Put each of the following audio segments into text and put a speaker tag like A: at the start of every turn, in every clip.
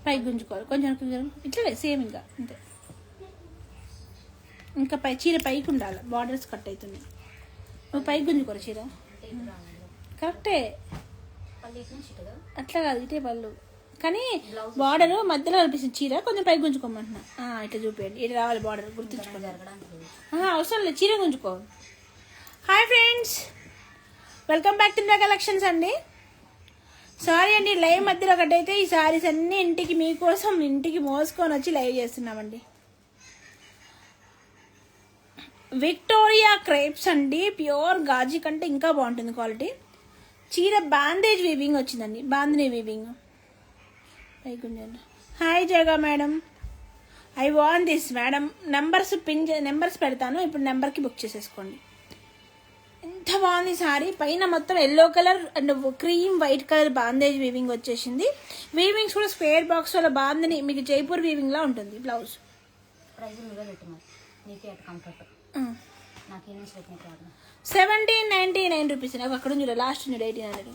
A: పైకి గుంజుకోవాలి కొంచెం కొంచెం ఇట్లా సేమ్ ఇంకా అంతే. ఇంకా చీర పైకి ఉండాలి, బార్డర్స్ కట్ అవుతున్నాయి. నువ్వు పైకి గుంజుకోరు చీర కరెక్టే, అట్లా కాదు ఇటే పళ్ళు కానీ బార్డర్ మధ్యలో కనిపిస్తుంది చీర కొంచెం పైకి గుంజుకోమంటున్నా. ఇట్లా చూపించండి, ఇట్లా రావాలి బార్డర్ గుర్తుంచుకోండి. అవసరం లేదు చీర గుంజుకో. Hi friends, welcome back to collections అండి. సారీ అండి లైవ్ మధ్యలో ఒకటైతే ఈ సారీస్ అన్నీ ఇంటికి మీకోసం ఇంటికి మోసుకొని వచ్చి లైవ్ చేస్తున్నామండి. విక్టోరియా క్రేప్స్ అండి, ప్యూర్ గాజీ కంటే ఇంకా బాగుంటుంది క్వాలిటీ. చీర బాందేజ్ వీవింగ్ వచ్చిందండి, bandhini weaving. Hi Jaga madam, I want this madam. Numbers పెడతాను, ఇప్పుడు నెంబర్కి బుక్ చేసేసుకోండి. ఎంత బాగుంది సారీ, పైన మొత్తం yellow colour and cream white colour bandhej weaving వచ్చేసింది. వీవింగ్స్ కూడా స్క్వేర్ బాక్స్ వల్ల బాందిని మీకు జైపూర్ వీవింగ్ లా ఉంటుంది. Blouse 1799 rupees. నాకు అక్కడ ఉంది లాస్ట్ 1800,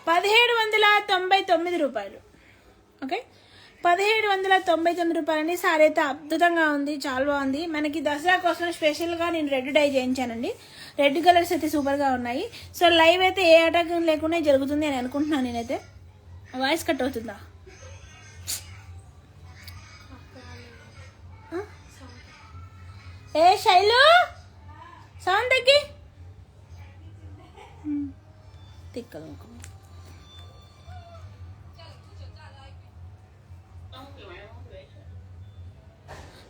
A: 1799 రూపాయలు. ఓకే, 1799 రూపాయలండి. సారీ అయితే అద్భుతంగా ఉంది, చాలా బాగుంది. మనకి దసరా కోసం స్పెషల్గా నేను రెడ్ డై చేయించానండి. రెడ్ కలర్స్ అయితే సూపర్గా ఉన్నాయి. సో లైవ్ అయితే ఏ ఆటంకం లేకుండా జరుగుతుంది అని అనుకుంటున్నాను నేనైతే. వాయిస్ కట్ అవుతుందా? ఏ శైలు సౌండ్ తగ్గి తిక్కలు.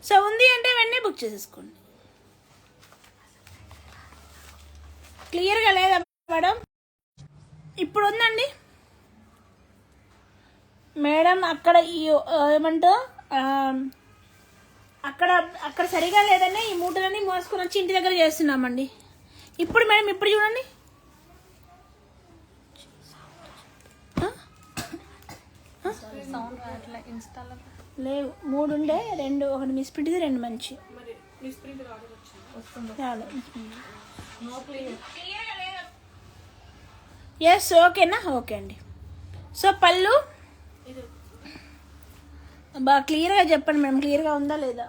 A: సో ఉంది అంటే వెంటనే బుక్ చేసేసుకోండి. క్లియర్గా లేదా మేడం? ఇప్పుడు ఉందండి మేడం. అక్కడ ఏమంటో అక్కడ సరిగా లేదని ఈ మూటలన్నీ మోసుకొని వచ్చి ఇంటి దగ్గర చేస్తున్నామండి. ఇప్పుడు మేడం ఇప్పుడు చూడండి, లేవు 3 ఉండే, 2 ఒకటి మిస్ ప్రింట్ది, 2 మంచి. ఎస్ ఓకేనా? ఓకే అండి. సో పళ్ళు బాగా క్లియర్గా చెప్పండి మేడం, క్లియర్గా ఉందా లేదా?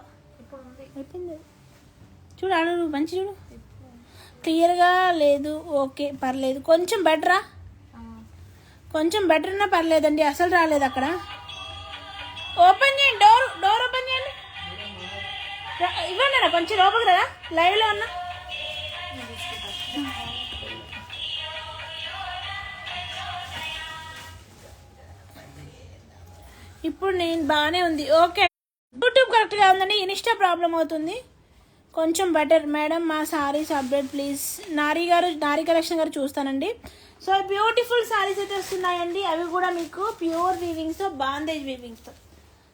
A: అయిపోయింది చూడు, మంచి చూడు, క్లియర్గా లేదు. ఓకే పర్లేదు, కొంచెం బెటరా? కొంచెం బెటర్ అన్నా పర్లేదండి, అసలు రాలేదు అక్కడ. ఓపెన్ చేయండి, డోర్ ఓపెన్ చేయండి. ఇవ్వండి కొంచెం లోపలికి రా, లైవ్లో ఉన్నా. ఇప్పుడు నేను బాగానే ఉంది. ఓకే, యూట్యూబ్ కరెక్ట్గా ఉందండి, ఇన్స్టా ప్రాబ్లం అవుతుంది. కొంచెం బెటర్ మేడం. మా saris update please. Nari collection గారు చూస్తానండి. సో బ్యూటిఫుల్ సారీస్ అయితే వస్తున్నాయండి, అవి కూడా మీకు ప్యూర్ వీవింగ్స్తో, బాందేజ్ వీవింగ్స్తో.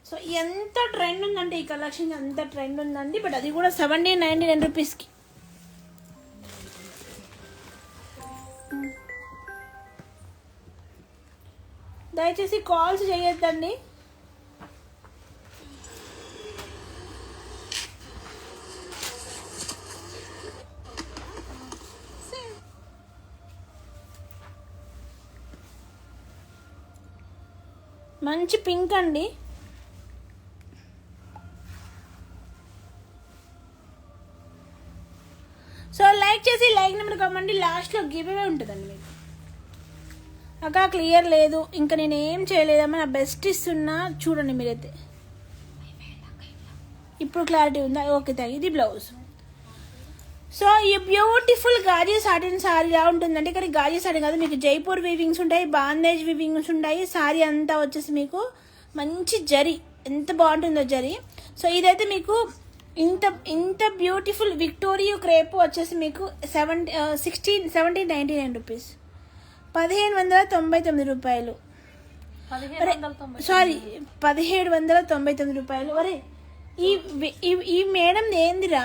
A: సో ఎంత ట్రెండ్ ఉందంటే ఈ కలెక్షన్, ఎంత ట్రెండ్ ఉందండి. బట్ అది కూడా 1799 రూపీస్కి. దయచేసి కాల్స్ చేయొద్దండి. మంచి పింక్ అండి. సో లైక్ చేసి లైక్ నెంబర్ కమ్మండి, లాస్ట్లో గివ్ అవే ఉంటుందండి మీకు. అక్క క్లియర్ లేదు, ఇంకా నేను ఏం చేయలేదమ్మా, నా బెస్ట్ ఇస్తున్నా చూడండి మీరైతే. ఇప్పుడు క్లారిటీ ఉందా? Okay thank. ఇది బ్లౌజ్. సో ఈ బ్యూటిఫుల్ గాజీ సాటిన్ సారీ ఎలా ఉంటుందంటే, కానీ గాజీ సాటిన్ కాదు, మీకు జైపూర్ వీవింగ్స్ ఉంటాయి, బాందేజ్ వీవింగ్స్ ఉంటాయి. సారీ అంతా వచ్చేసి మీకు మంచి జరీ, ఎంత బాగుంటుందో జరీ. సో ఇదైతే మీకు ఇంత బ్యూటిఫుల్ విక్టోరియా క్రేప్ వచ్చేసి మీకు 1799 రూపీస్, 1599 రూపాయలు. సారీ 1799 రూపాయలు. అరే ఈ మేడం ఏందిరా,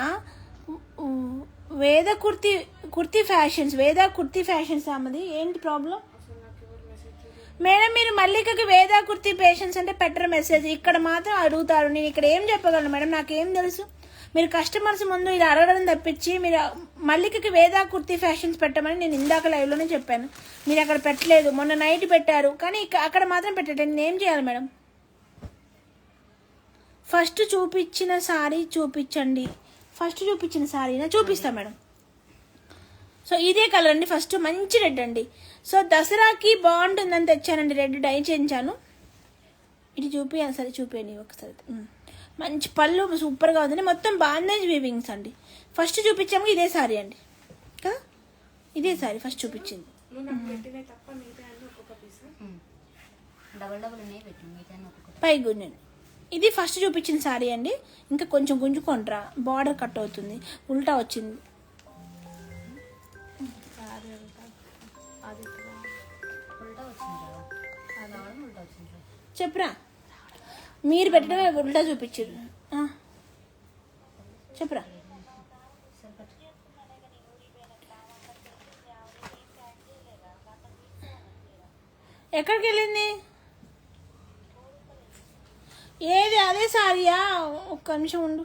A: వేద కుర్తీ ఫ్యాషన్స్ అమ్మది, ఏంటి ప్రాబ్లం మేడం? మీరు మల్లికకి వేద కుర్తీ ఫ్యాషన్స్ అంటే పెట్టరు మెసేజ్, ఇక్కడ మాత్రం అడుగుతారు. నేను ఇక్కడ ఏం చెప్పగలను మేడం, నాకేం తెలుసు? మీరు కస్టమర్స్ ముందు ఇలా అడగడం తప్పించి మీరు మల్లికకి వేద కుర్తీ ఫ్యాషన్స్ పెట్టమని నేను ఇందాక లైవ్లోనే చెప్పాను. మీరు అక్కడ పెట్టలేదు, మొన్న నైట్ పెట్టారు, కానీ అక్కడ మాత్రం పెట్టండి. నేను ఏం చేయాలి మేడం? ఫస్ట్ చూపించిన సారీ చూపించండి. ఫస్ట్ చూపించిన సారీనా చూపిస్తా మేడం. సో ఇదే కలర్ అండి, ఫస్ట్ మంచి రెడ్ అండి. సో దసరాకి బాగుంటుందని తెచ్చానండి, రెడ్ డై చేయించాను. ఇది చూపించాను, సరే చూపించండి ఒకసారి. మంచి పళ్ళు సూపర్గా ఉందండి, మొత్తం బాందేజ్ వీవింగ్స్ అండి. ఫస్ట్ చూపించాము ఇదే సారీ అండి కదా, ఇదే సారీ ఫస్ట్ చూపించింది. పై గుంజండి, ఇది ఫస్ట్ చూపించిన సారీ అండి. ఇంకా కొంచెం గుంజుకుంటారా, బార్డర్ కట్ అవుతుంది, ఉల్టా వచ్చింది. చెప్పురా, మీరు పెట్టడమే ఉల్టా చూపించారు. చెప్పురా. ఎక్కడికి వెళ్ళింది? ఏది అదే సారీయా? ఒక్క నిమిషం ఉండు.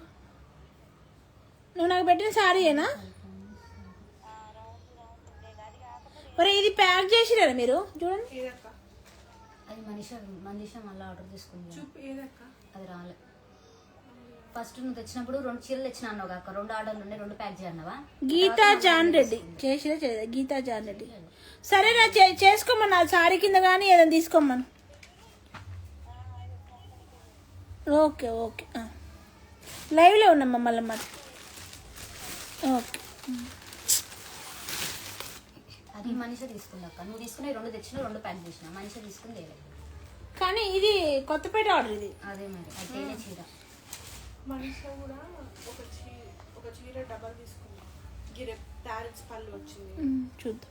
A: నువ్వు నాకు పెట్టిన సారీయేనా? మరి ఇది ప్యాక్ చేసిరా మీరు? చూడండి,
B: అది మనీషా మళ్ళీ ఆర్డర్ తీసుకుంది, అది రాలే. ఫస్ట్ నువ్వు తెచ్చినప్పుడు 2 చీరలు తెచ్చిన అన్నావు కాక, 2 ఆర్డర్లు ఉన్నాయి, 2 ప్యాక్ చేయన్నావా?
A: గీతా జాన్ రెడ్డి చేసిరా? గీతా జాన్ రెడ్డి. సరేనా, చేసుకోమన్నా సారీ కింద కానీ ఏదైనా తీసుకోమను. ఓకే ఓకే, లైవ్లో ఉన్నామ్మా మళ్ళీ మరి. ఓకే,
B: అది మనీషా తీసుకుందాక. నువ్వు తీసుకునే 2 తెచ్చిన, 2 ప్యాక్ చేసిన. మనీషా తీసుకుంది
A: కానీ ఇది కొత్తపేట ఆర్డర్. ఇది
B: అదే మరి, అదే చీర.
C: మనీషా కూడా ఒక చీర డబల్ తీసుకుంది, ప్యారెంట్స్ పళ్ళు వచ్చింది.
A: చూద్దాం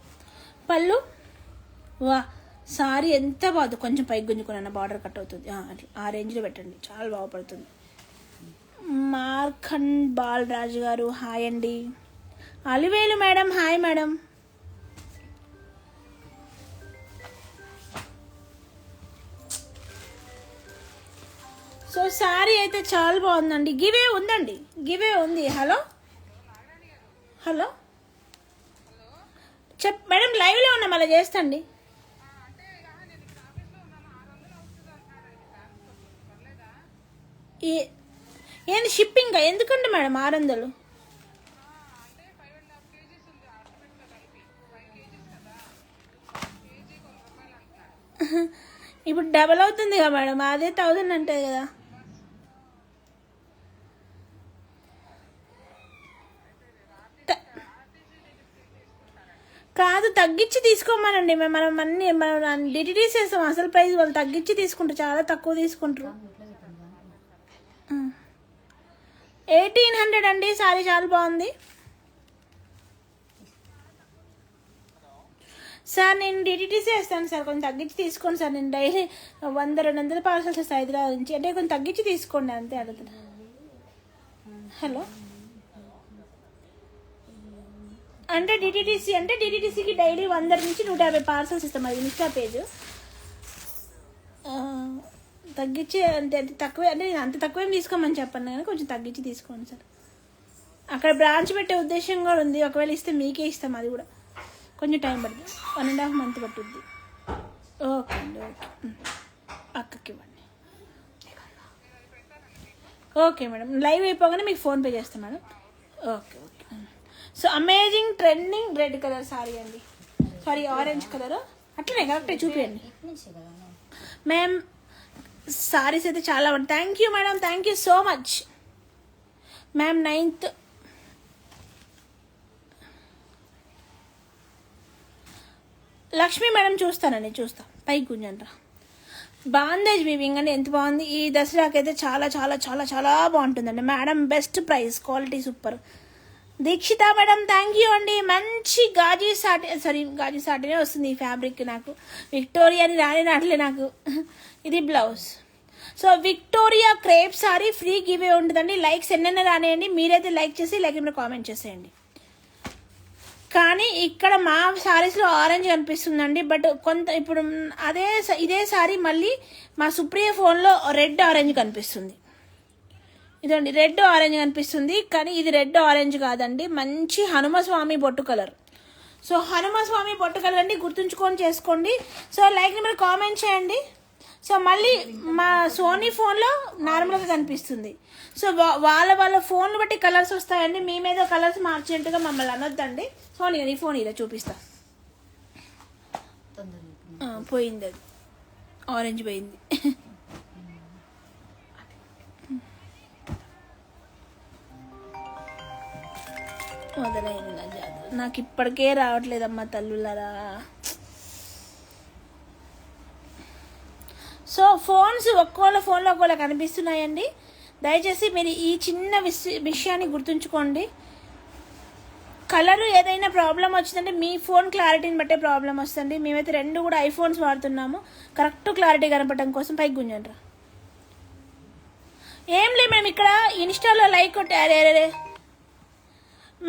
A: పళ్ళు. వా సారీ ఎంత బాగుంది, కొంచెం పైకి గుంజుకున్నా, బార్డర్ కట్ అవుతుంది. అట్లా ఆ రేంజ్లో పెట్టండి, చాలా బాగుపడుతుంది. మార్ఖండ్ బాలరాజు గారు హాయ్ అండి. Alivelu madam hi madam. So sorry అయితే చాలా బాగుందండి. గివే ఉందండి, గివే ఉంది. హలో హలో మేడం, లైవ్లో ఉన్నా, మళ్ళీ చేస్తండి. ఏంది షిప్పింగ్ ఎందుకండి మేడం 600? ఇప్పుడు డబల్ అవుతుంది కదా మేడం, అదే 1000 అంటే కదా. కాదు, తగ్గించి తీసుకోమనండి. మనం డిటిటీస్ వేస్తాం, అసలు ప్రైస్ వాళ్ళు తగ్గించి తీసుకుంటారు, చాలా తక్కువ తీసుకుంటారు. 1800 అండి సారీ, చాలా బాగుంది. సార్ నేను డిటిటీసీ వేస్తాను సార్, కొంచెం తగ్గించి తీసుకోండి సార్. నేను డైలీ 100-200 పార్సల్స్ వస్తాయి హైదరాబాద్ నుంచి, అంటే కొంచెం తగ్గించి తీసుకోండి అంతే అడుగుతున్నా. హలో, అంటే డిటిటీసీకి డైలీ 100 నుంచి 150 పార్సల్స్ ఇస్తాం. అది ఇన్స్టా పేజ్. తగ్గించి అంటే తక్కువే, అంటే నేను అంత తక్కువేం తీసుకోమని చెప్పాను కానీ కొంచెం తగ్గించి తీసుకోండి సార్. అక్కడ బ్రాంచ్ పెట్టే ఉద్దేశం కూడా ఉంది, ఒకవేళ ఇస్తే మీకే ఇస్తాం. అది కూడా కొంచెం టైం పడుతుంది, 1.5 మంత్ పట్టుద్ది. ఓకే అండి, ఓకే. అక్కకి ఇవ్వండి. ఓకే మేడం, లైవ్ అయిపోగానే మీకు ఫోన్పే చేస్తాం madam. Okay okay. So amazing trending red colour sorry అండి, సారీ ఆరెంజ్ కలర్. అట్లనే కరెక్టే చూపించండి మ్యామ్. సారీస్ అయితే చాలా బాగుంది. Thank you madam, thank you so much ma'am. 9th Lakshmi madam చూస్తానండి, చూస్తా. పైకి గుంజండ్రా. బాందేజ్ వీవింగ్ అండి, ఎంత బాగుంది. ఈ దసరాకి అయితే చాలా చాలా చాలా చాలా బాగుంటుందండి madam. Best price, quality super. Dikshita madam thank you అండి. మంచి గాజీ సాటినే వస్తుంది ఈ ఫ్యాబ్రిక్. నాకు విక్టోరియాని రాట్లే నాకు. ఇది blouse. So Victoria crepe sari free giveaway ఉంటుందండి. లైక్స్ ఎన్నైనా రానియండి, మీరైతే లైక్ చేసి లేకపోతే కామెంట్ చేసేయండి. కానీ ఇక్కడ మా సారీస్లో ఆరెంజ్ కనిపిస్తుందండి, బట్ కొంత ఇప్పుడు ఇదే సారీ మళ్ళీ మా సుప్రియ ఫోన్లో రెడ్ ఆరెంజ్ కనిపిస్తుంది. ఇదండి రెడ్ ఆరెంజ్ కనిపిస్తుంది, కానీ ఇది రెడ్ ఆరెంజ్ కాదండి, మంచి హనుమస్వామి బొట్టు కలర్. సో హనుమస్వామి బొట్టు కలర్ అండి, గుర్తుంచుకొని చేసుకోండి. సో లైక్ నెంబర్ కామెంట్ చేయండి. సో మళ్ళీ మా సోనీ ఫోన్లో నార్మల్గా కనిపిస్తుంది. సో వాళ్ళ ఫోన్లు బట్టి కలర్స్ వస్తాయండి. మీ మీద కలర్స్ మార్చేట్టుగా మమ్మల్ని అనొద్దండి. సోనీ నీ ఫోన్ ఇలా చూపిస్తా. పోయింది, అది ఆరెంజ్ పోయింది. మొదలైంది నా జాతర. నాకు ఇప్పటికే రావట్లేదమ్మా తల్లులరా. సో ఫోన్స్ ఒక్కోళ్ళ ఫోన్లో ఒక్కోళ్ళ కనిపిస్తున్నాయండి. దయచేసి మీరు ఈ చిన్న విషయాన్ని గుర్తుంచుకోండి. కలర్ ఏదైనా ప్రాబ్లం వచ్చిందంటే మీ ఫోన్ క్లారిటీని బట్టే ప్రాబ్లం వస్తుంది. మేమైతే 2 కూడా ఐఫోన్స్ వాడుతున్నాము కరెక్ట్ క్లారిటీ కనపడటం కోసం. పైకి గుంజండ్రా. ఏం లేదు మేడం, ఇక్కడ ఇన్స్టాలో లైక్ కొట్టారే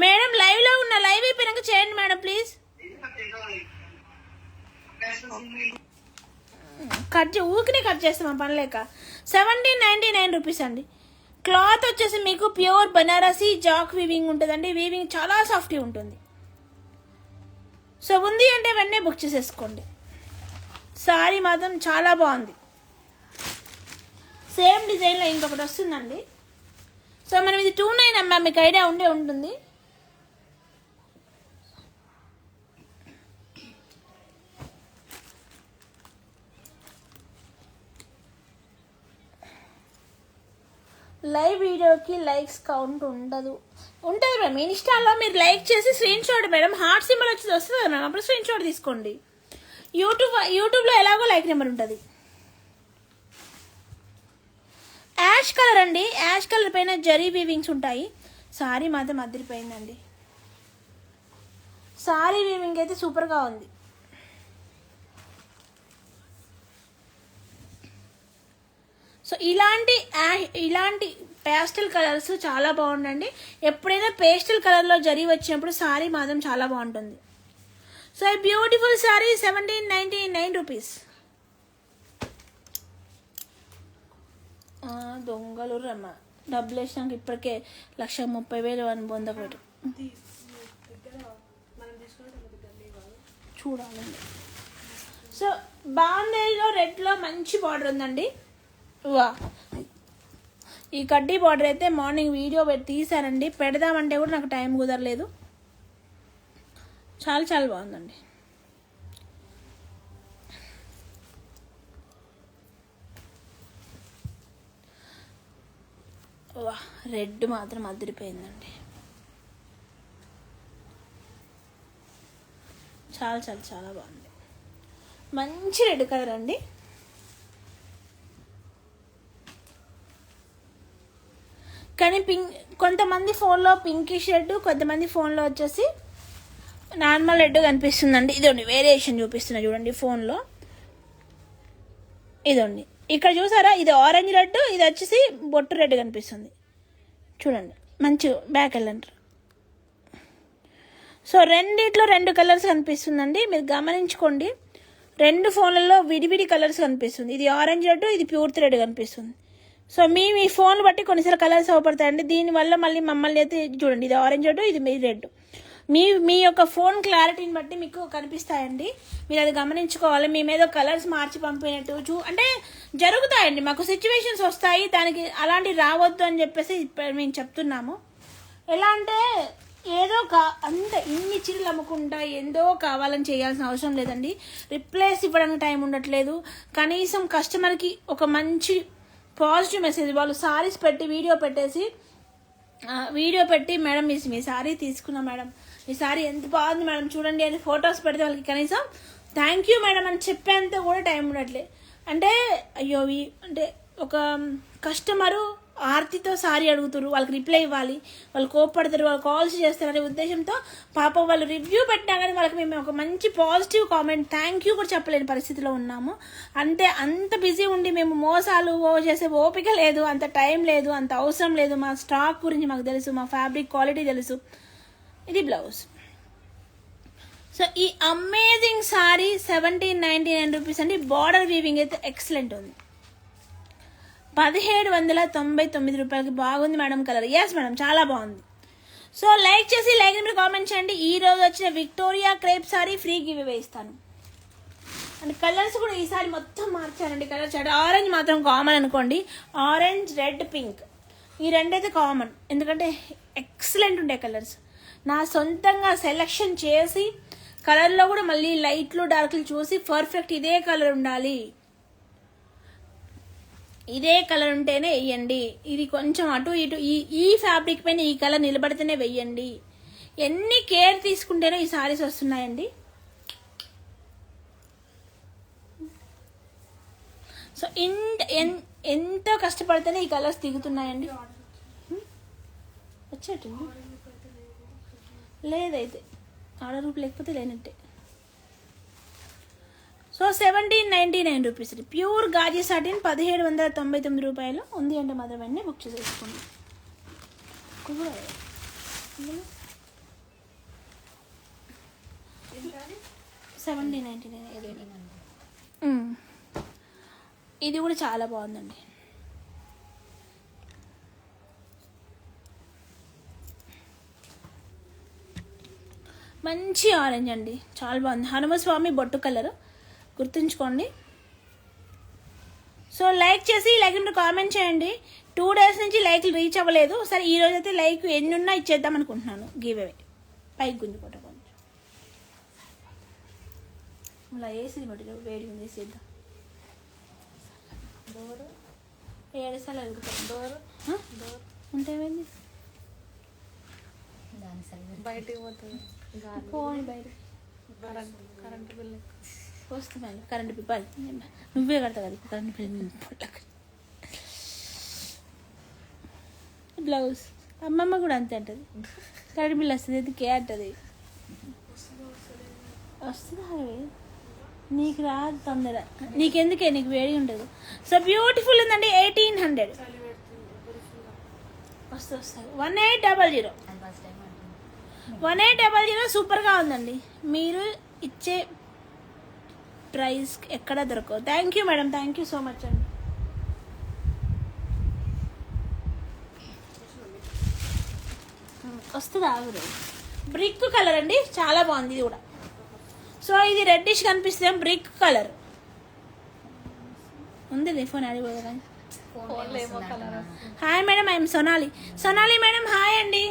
A: మేడం. లైవ్లో ఉన్న లైవ్ అయిపోయినాక చేయండి మేడం ప్లీజ్. ఊరికనే కట్ చేస్తాం పని లేక. 1799 రూపీస్ అండి. క్లాత్ వచ్చేసి మీకు ప్యూర్ బనారసి జాక్ వీవింగ్ ఉంటుందండి. వీవింగ్ చాలా సాఫ్ట్గా ఉంటుంది. సో ఉంది అంటే వెంటనే బుక్ చేసేసుకోండి. సారీ మాత్రం చాలా బాగుంది. సేమ్ డిజైన్లో ఇంకొకటి వస్తుందండి. సో మనం ఇది 29 అమ్మా, మీకు ఐడియా ఉండే ఉంటుంది. లైవ్ వీడియోకి లైక్స్ కౌంట్ ఉంటుంది మేడం. ఇన్స్టాలో మీరు లైక్ చేసి screen shot madam, heart symbol వచ్చి వస్తుంది కదా మేడం, అప్పుడు స్క్రీన్ షాట్ తీసుకోండి. యూట్యూబ్లో ఎలాగో లైక్ నెంబర్ ఉంటుంది. యాష్ కలర్ అండి. యాష్ కలర్ పైన జరీ వీవింగ్స్ ఉంటాయి. సారీ మాత్రం అదిరిపోయిందండి. సారీ వీవింగ్ అయితే సూపర్గా ఉంది. సో ఇలాంటి పేస్టల్ కలర్స్ చాలా బాగుండండి. ఎప్పుడైనా పేస్టల్ కలర్లో జరీ వచ్చినప్పుడు సారీ మాత్రం చాలా బాగుంటుంది. సో ఈ బ్యూటిఫుల్ సారీ 1799 రూపీస్. దొంగలు రమ్మ డబ్బులు వేసినాక ఇప్పటికే 1,30,000 అని పొందకూడదు. చూడాలండి. సో బాందేలో రెడ్లో మంచి బార్డర్ ఉందండి. వా, ఈ కడ్డీ బార్డర్ అయితే మార్నింగ్ వీడియో తీసానండి. పెడదామంటే కూడా నాకు టైం కుదరలేదు. చాలా చాలా బాగుందండి. వా, రెడ్ మాత్రం అదిరిపోయిందండి. చాలా చాలా చాలా బాగుంది. మంచి రెడ్ కలర్ అండి. కానీ కొంతమంది ఫోన్లో పింకిష్ రెడ్, కొంతమంది ఫోన్లో వచ్చేసి నార్మల్ రెడ్ కనిపిస్తుందండి. ఇదండి వేరియేషన్ చూపిస్తున్నా చూడండి ఫోన్లో. ఇదండి ఇక్కడ చూసారా, ఇది ఆరెంజ్ రెడ్, ఇది వచ్చేసి బొట్టు రెడ్ కనిపిస్తుంది చూడండి. మంచి బ్యాక్ వెళ్ళండి. సో రెండిట్లో 2 కలర్స్ కనిపిస్తుందండి. మీరు గమనించుకోండి, 2 ఫోన్లలో విడివిడి కలర్స్ కనిపిస్తుంది. ఇది ఆరెంజ్ రెడ్, ఇది ప్యూర్ రెడ్ కనిపిస్తుంది. సో మీ ఫోన్ బట్టి కొన్నిసార్లు కలర్స్ అవపడతాయండి. దీనివల్ల మళ్ళీ మమ్మల్ని అయితే చూడండి, ఇది ఆరెంజ్ రెడ్, ఇది మీ రెడ్. మీ యొక్క ఫోన్ క్లారిటీని బట్టి మీకు కనిపిస్తాయండి. మీరు అది గమనించుకోవాలి. మీ మీద కలర్స్ మార్చి పంపినట్టు అంటే జరుగుతాయండి. మాకు సిచ్యువేషన్స్ వస్తాయి, దానికి అలాంటివి రావద్దు అని చెప్పేసి మేము చెప్తున్నాము. ఎలా అంటే ఏదో అంత ఇన్ని చీరలు అమ్ముకుంటా ఏందో కావాలని చేయాల్సిన అవసరం లేదండి. రిప్లేస్ ఇవ్వడానికి టైం ఉండట్లేదు. కనీసం కస్టమర్కి ఒక మంచి పాజిటివ్ మెసేజ్, వాళ్ళు సారీస్ పెట్టి వీడియో పెట్టి మేడం మీ సారీ తీసుకున్నా మేడం, మీ సారీ ఎంత బాగుంది మేడం చూడండి అని ఫొటోస్ పెడితే వాళ్ళకి కనీసం థ్యాంక్ యూ మేడం అని చెప్పేంత కూడా టైం ఉండట్లే. అంటే అయ్యో అంటే ఒక కస్టమరు ఆర్తితో సారీ అడుగుతారు, వాళ్ళకి రిప్లై ఇవ్వాలి, వాళ్ళు కోప్పడతారు, వాళ్ళు కాల్స్ చేస్తారు అనే ఉద్దేశంతో పాపం వాళ్ళు రివ్యూ పెట్టినా కానీ వాళ్ళకి మేము ఒక మంచి పాజిటివ్ కామెంట్ థ్యాంక్ యూ కూడా చెప్పలేని పరిస్థితిలో ఉన్నాము. అంటే అంత బిజీ ఉండి మేము మోసాలు చేసే ఓపిక లేదు, అంత టైం లేదు, అంత అవసరం లేదు. మా స్టాక్ గురించి మాకు తెలుసు, మా ఫ్యాబ్రిక్ క్వాలిటీ తెలుసు. ఇది బ్లౌజ్. సో ఈ అమేజింగ్ సారీ 1799 రూపీస్ అండి. బార్డర్ వీవింగ్ అయితే ఎక్సలెంట్ ఉంది. 1799 రూపాయలకి బాగుంది మేడం కలర్. ఎస్ మేడం చాలా బాగుంది. సో లైక్ చేసి లైక్ మీరు కామెంట్ చేయండి. ఈ రోజు వచ్చిన Victoria crepe sari free give away ఇస్తాను. అండ్ కలర్స్ కూడా ఈసారి మొత్తం మార్చానండి. కలర్స్ ఆరెంజ్ మాత్రం కామన్ అనుకోండి, ఆరెంజ్, రెడ్, పింక్ ఈ రెండైతే కామన్, ఎందుకంటే ఎక్సలెంట్ ఉండే కలర్స్. నా సొంతంగా సెలెక్షన్ చేసి కలర్లో కూడా మళ్ళీ లైట్లు డార్క్లు చూసి పర్ఫెక్ట్ ఇదే కలర్ ఉండాలి, ఇదే కలర్ ఉంటేనే వెయ్యండి, ఇది కొంచెం అటు ఇటు ఈ ఫ్యాబ్రిక్ పైన ఈ కలర్ నిలబడితేనే వెయ్యండి, ఎన్ని కేర్ తీసుకుంటేనే ఈ సారీస్ వస్తున్నాయండి. సో ఎంతో కష్టపడితేనే ఈ కలర్స్ దిగుతున్నాయండి. వచ్చేటండి లేదైతే ఆర్డర్ రూపు లేకపోతే లేనట్టే. సో 1799 రూపీస్ ప్యూర్ గాజీ సాటిన్ 1799 రూపాయలు ఉంది అంటే మాత్రం వెంటనే బుక్ చేసేసుకోండి. 1799 ఇది కూడా చాలా బాగుందండి. మంచి ఆరెంజ్ అండి, చాలా బాగుంది. హనుమస్వామి బొట్టు కలర్ గుర్తుంచుకోండి. సో లైక్ చేసి లేకుంటే కామెంట్ చేయండి. 2 days నుంచి లైక్లు రీచ్ అవ్వలేదు. సరే ఈ రోజు అయితే లైక్ ఎన్ని ఉన్నా ఇచ్చేద్దాం అనుకుంటున్నాను. గివ్ అవే పైకి గుంజుకోవటం కొంచెం ఇలా వేసి కొట్టి వేడి ఉంది వేసేద్దాం. డోరు 7 సార్లు అడుగుతాం. డోరు ఉంటేమైంది
C: బయటికి పోతుంది
A: ఫోన్ బయట
C: కరెంటు బిల్లు
A: వస్తుంది. కరెంటు బిల్ నువ్వే కడతావు కదా కరెంటు బిల్. బ్లౌజ్ అమ్మమ్మ కూడా అంతే అంటది, కరెంటు బిల్ వస్తుంది ఎందుకే అంటది. వస్తుందా నీకు రాదు తొందర, నీకెందుకే నీకు వేడి ఉండదు. సో బ్యూటిఫుల్ ఉందండి. 1800 వస్తుంది 1800 1800 సూపర్గా ఉందండి. మీరు ఇచ్చే ప్రైస్ ఎక్కడ దొరకవు. Thank you madam, thank you so much అండి. వస్తుంది ఆగురు. బ్రిక్ కలర్ అండి, చాలా బాగుంది ఇది కూడా. సో ఇది రెడ్డిష్ కనిపిస్తుంది, బ్రిక్ కలర్ ఉంది. ఫోన్ అడిగిపోదా. Hi madam, I'm Sonali. Sonali madam hi అండి.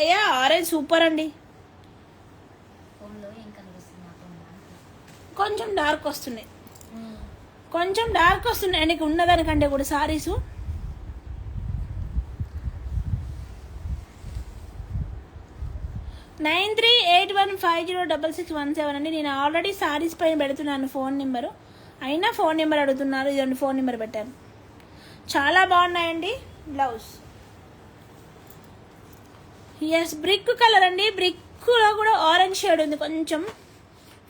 A: అయ్యా ఆరెంజ్ సూపర్ అండి. కొంచెం డార్క్ వస్తున్నాయి, కొంచెం డార్క్ వస్తున్నాయి నీకు ఉన్నదానికంటే కూడా సారీసు. నైన్ 9381506617 అండి. నేను ఆల్రెడీ సారీస్ పైన పెడుతున్నాను ఫోన్ నెంబరు, అయినా ఫోన్ నెంబర్ అడుగుతున్నారు. ఇదండి ఫోన్ నెంబర్ పెట్టాను. చాలా బాగున్నాయండి. బ్లౌజ్ ఎస్ బ్రిక్ కలర్ అండి, బ్రిక్లో కూడా ఆరెంజ్ షేడ్ ఉంది కొంచెం.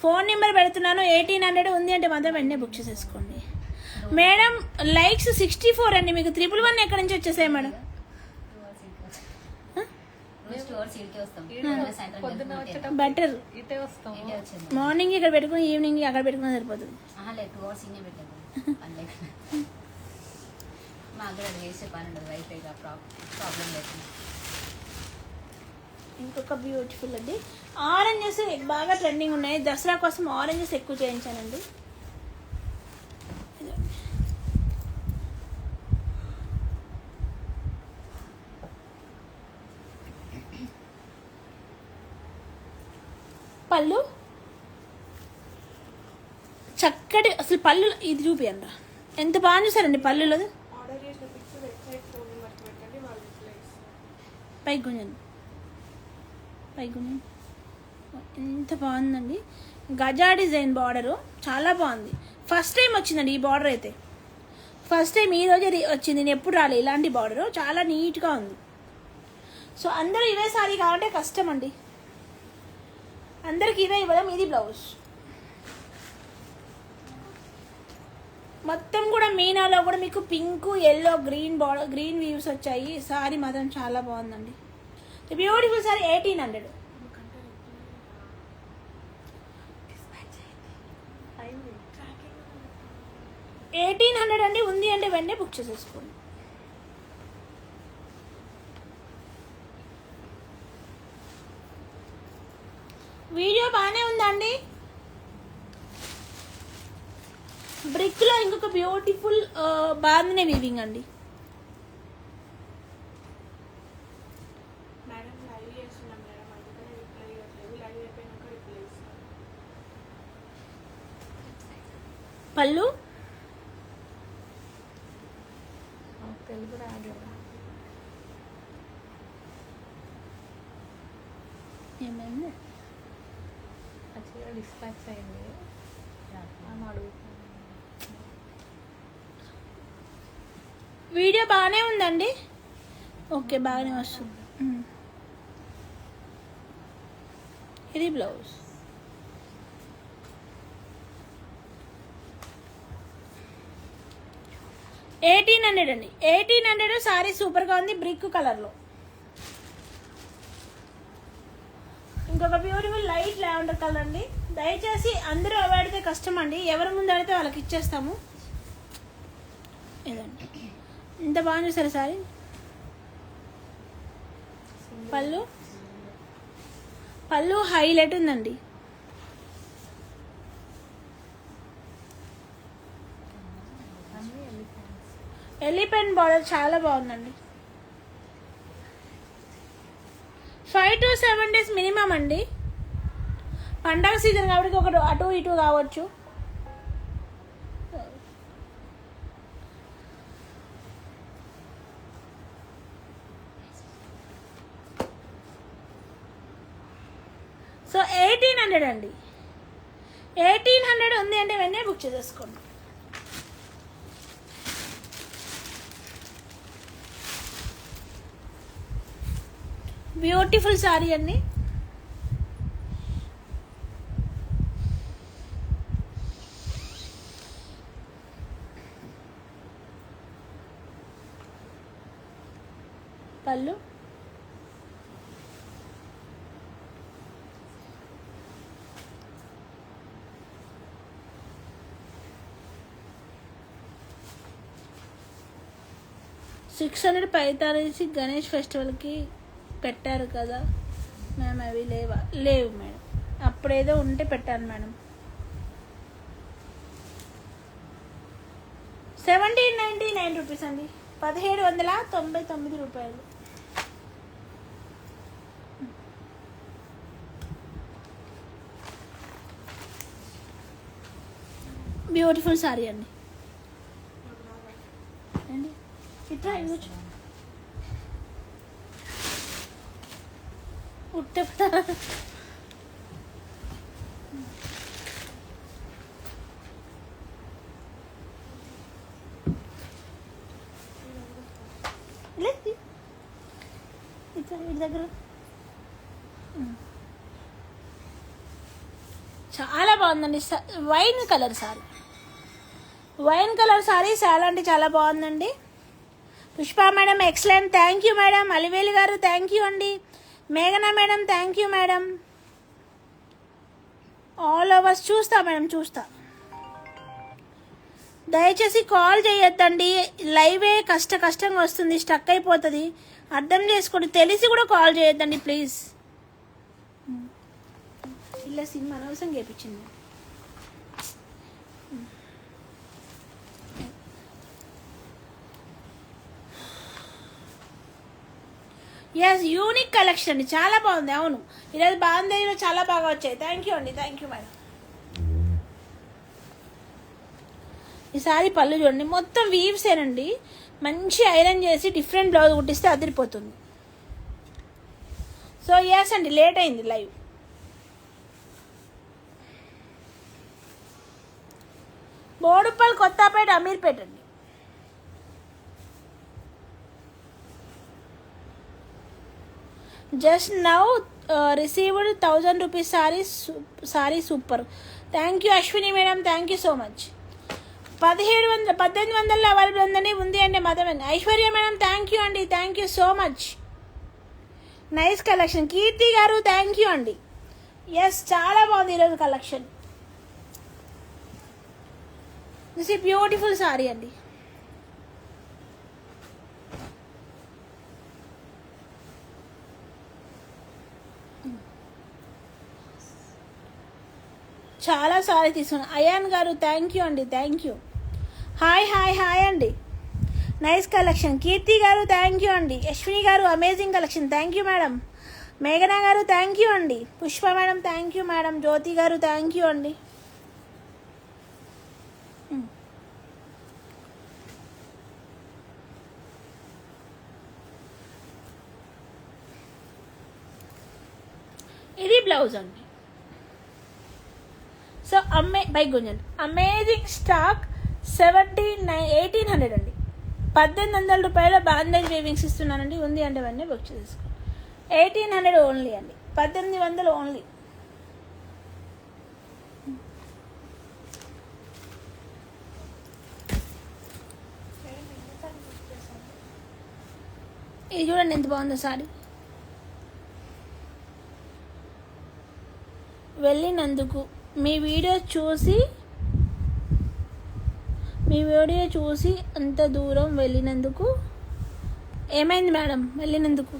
A: ఫోన్ నెంబర్ పెడుతున్నాను, 1800 ఉంది అంటే మాత్రం వెంటనే బుక్ చేసేసుకోండి. మేడం లైక్స్ 64 అండి. మీకు 111 ఎక్కడి నుంచి వచ్చేసాయి మేడం? బెటర్ మార్నింగ్ ఇక్కడ పెట్టుకుని ఈవినింగ్ అక్కడ పెట్టుకుని సరిపోతుంది. ఇంకొక బ్యూటిఫుల్ అండి. ఆరెంజెస్ బాగా ట్రెండింగ్ ఉన్నాయి. దసరా కోసం ఆరెంజెస్ ఎక్కువ చేయించానండి. పళ్ళు చక్కటి అసలు పళ్ళు ఇది చూపియండి ఎంత బాగా చూసారండి పళ్ళులో. పైకి గుంజండి, పైకి గుంజండి. ఎంత బాగుందండి. గజా డిజైన్ బార్డరు చాలా బాగుంది. ఫస్ట్ టైం వచ్చిందండి ఈ బార్డర్ అయితే, ఫస్ట్ టైం ఈ రోజే వచ్చింది. నేను ఎప్పుడు రాలే ఇలాంటి బార్డరు, చాలా నీట్గా ఉంది. సో అందరూ ఇవే సారీ కావాలంటే కష్టం అండి, అందరికి ఇవే ఇవ్వడం. ఇది బ్లౌజ్ మొత్తం కూడా మీనాలో కూడా మీకు pink, yellow, green border, green views వచ్చాయి. సారీ మాత్రం చాలా బాగుందండి. Beautiful sorry 1800. 1800 అండి. ఉంది అంటే వెంటనే బుక్ చేసేసుకోండి. వీడియో బాగానే ఉందండి. బ్రిక్లో ఇంకొక బ్యూటిఫుల్ బాందిని వీవింగ్ అండి. పళ్ళు
C: తెలుగు రాదు కదా.
A: ఏమైంది?
C: యాక్చువల్గా డిస్పాచ్ అయింది ఆమె అడుగుతాను.
A: వీడియో బాగానే ఉందండి. ఓకే, బాగానే వస్తుంది. ఇది బ్లౌజ్. $1800 అండి. 1800 సారీ సూపర్గా ఉంది బ్రిక్ కలర్లో. ఇంకొక బ్యూటిఫుల్ లైట్ లావెండర్ కలర్ అండి. దయచేసి అందరూ అవాడితే కష్టం అండి, ఎవరి ముందు అడిగితే వాళ్ళకి ఇచ్చేస్తాము. ఇదండి, ఇంత బాగా చూసారు సారీ. పళ్ళు పళ్ళు హైలైట్ ఉందండి. ఎలిఫెంట్ బార్డర్ చాలా బాగుందండి. 5 to 7 days మినిమం అండి. పండగ సీజన్ కాబట్టి ఒకటి అటు ఇటు కావచ్చు. సో 1800 అండి. 1800 ఉంది అంటే వెంటనే బుక్ చేసేసుకోండి. బ్యూటిఫుల్ సారీ అండి. పళ్ళు $600 పైతారేసి గణేష్ ఫెస్టివల్కి పెట్టారు కదా మ్యామ్, అవి లేవు మేడం. అప్పుడేదో ఉంటే పెట్టాను మేడం. 1799 రూపీస్ అండి. 1799 రూపాయలు. బ్యూటిఫుల్ సారీ అండి. ఇట్లా ఇవ్వచ్చు. దగ్గర చాలా బాగుందండి. Wine colour sorry, wine colour sorry చాలా అంటే చాలా బాగుందండి. Pushpa madam excellent, thank you madam. Alivelu గారు థ్యాంక్ యూ అండి. మేఘనా madam thank you madam. All overs చూస్తా మేడం, చూస్తా. దయచేసి కాల్ చేయొద్దండి, లైవే కష్టంగా వస్తుంది, స్టక్ అయిపోతుంది. అర్థం చేసుకోండి, తెలిసి కూడా కాల్ చేయొద్దండి ప్లీజ్. ఇలా సినిమా అనవసరం చేయించింది. ఎస్, యూనిక్ కలెక్షన్ అండి, చాలా బాగుంది. అవును, ఈరోజు బాగుంది, చాలా బాగా వచ్చాయి. థ్యాంక్ యూ అండి, థ్యాంక్ యూ మేడం. ఈసారి పళ్ళు చూడండి, మొత్తం వీవ్సేనండి. మంచి ఐరన్ చేసి డిఫరెంట్ బ్లౌజ్ కుట్టిస్తే అదిరిపోతుంది. సో ఎస్ అండి, లేట్ అయింది లైవ్. బోడుప్పల్, కొత్తపేట, అమీర్పేట అండి. Just now received 1000 rupees sari super. Thank you Ashwini madam, thank you so much. 1800 available ఉందండి, ఉంది అండి Madan. Aishwarya madam thank you అండి, thank you so much. Nice collection. Keerthi గారు థ్యాంక్ యూ అండి. ఎస్, చాలా బాగుంది ఈరోజు కలెక్షన్. దిస్ ఈ బ్యూటిఫుల్ సారీ అండి. చాలా సారీ తీసుకున్నాను. అయాన్ గారు థ్యాంక్ యూ అండి, thank you. Hi hi hi అండి, నైస్ కలెక్షన్. కీర్తి గారు థ్యాంక్ యూ అండి. యశ్విని గారు amazing collection, thank you madam. మేఘనా గారు థ్యాంక్ యూ అండి. Pushpa madam thank you madam. Jyothi గారు థ్యాంక్ యూ అండి. ఇది బ్లౌజ్ అండి. So bye Gunjan amazing stock 1800 అండి. 1800 రూపాయల బాందేజ్ వేవింగ్స్ ఇస్తున్నానండి. ఉంది అంటే అవన్నీ బుక్ చేసుకోండి. 1800 ఓన్లీ అండి, 1800 ఓన్లీ. ఇది చూడండి ఎంత బాగుందో సారీ. వెళ్ళినందుకు మీ వీడియో చూసి అంత దూరం వెళ్ళినందుకు ఏమైంది మేడం? వెళ్ళినందుకు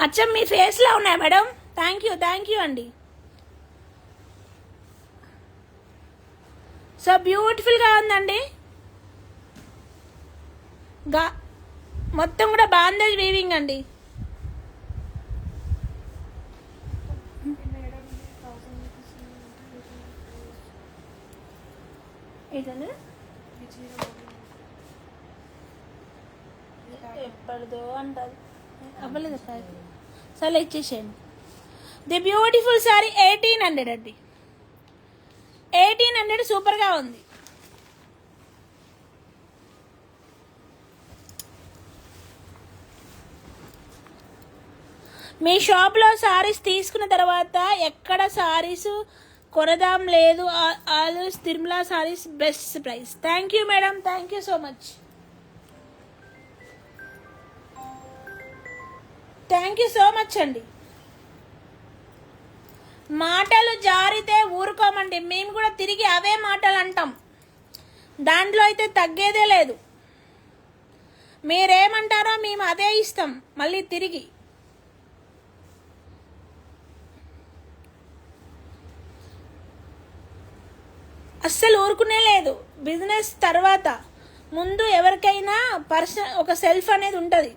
A: అచ్చం మీ ఫేస్లో ఉన్నాయి మేడం. థ్యాంక్ యూ అండి. సో బ్యూటిఫుల్గా ఉందండి. మొత్తం కూడా బాందేజ్ వీవింగ్ అండి. ఎప్పటిదో అంటారు, అవ్వలేదు సరే ఇచ్చేసేయండి. ది బ్యూటిఫుల్ సారీ 1800 అండి. 1800 సూపర్గా ఉంది. మీ షాప్లో సారీస్ తీసుకున్న తర్వాత ఎక్కడ సారీస్ కొనదాం లేదు, always Tirumala saris best price. Thank you madam, thank you so much. Thank you so much అండి. మాటలు జారితే ఊరుకోమండి, మేము కూడా తిరిగి అవే మాటలు అంటాం. దాంట్లో అయితే తగ్గేదే లేదు. మీరేమంటారో మేము అదే ఇస్తాం మళ్ళీ తిరిగి. అస్సలు ఊరుకునే లేదు. బిజినెస్ తర్వాత ముందు ఎవరికైనా ఒక సెల్ఫ్ అనేది ఉంటుంది.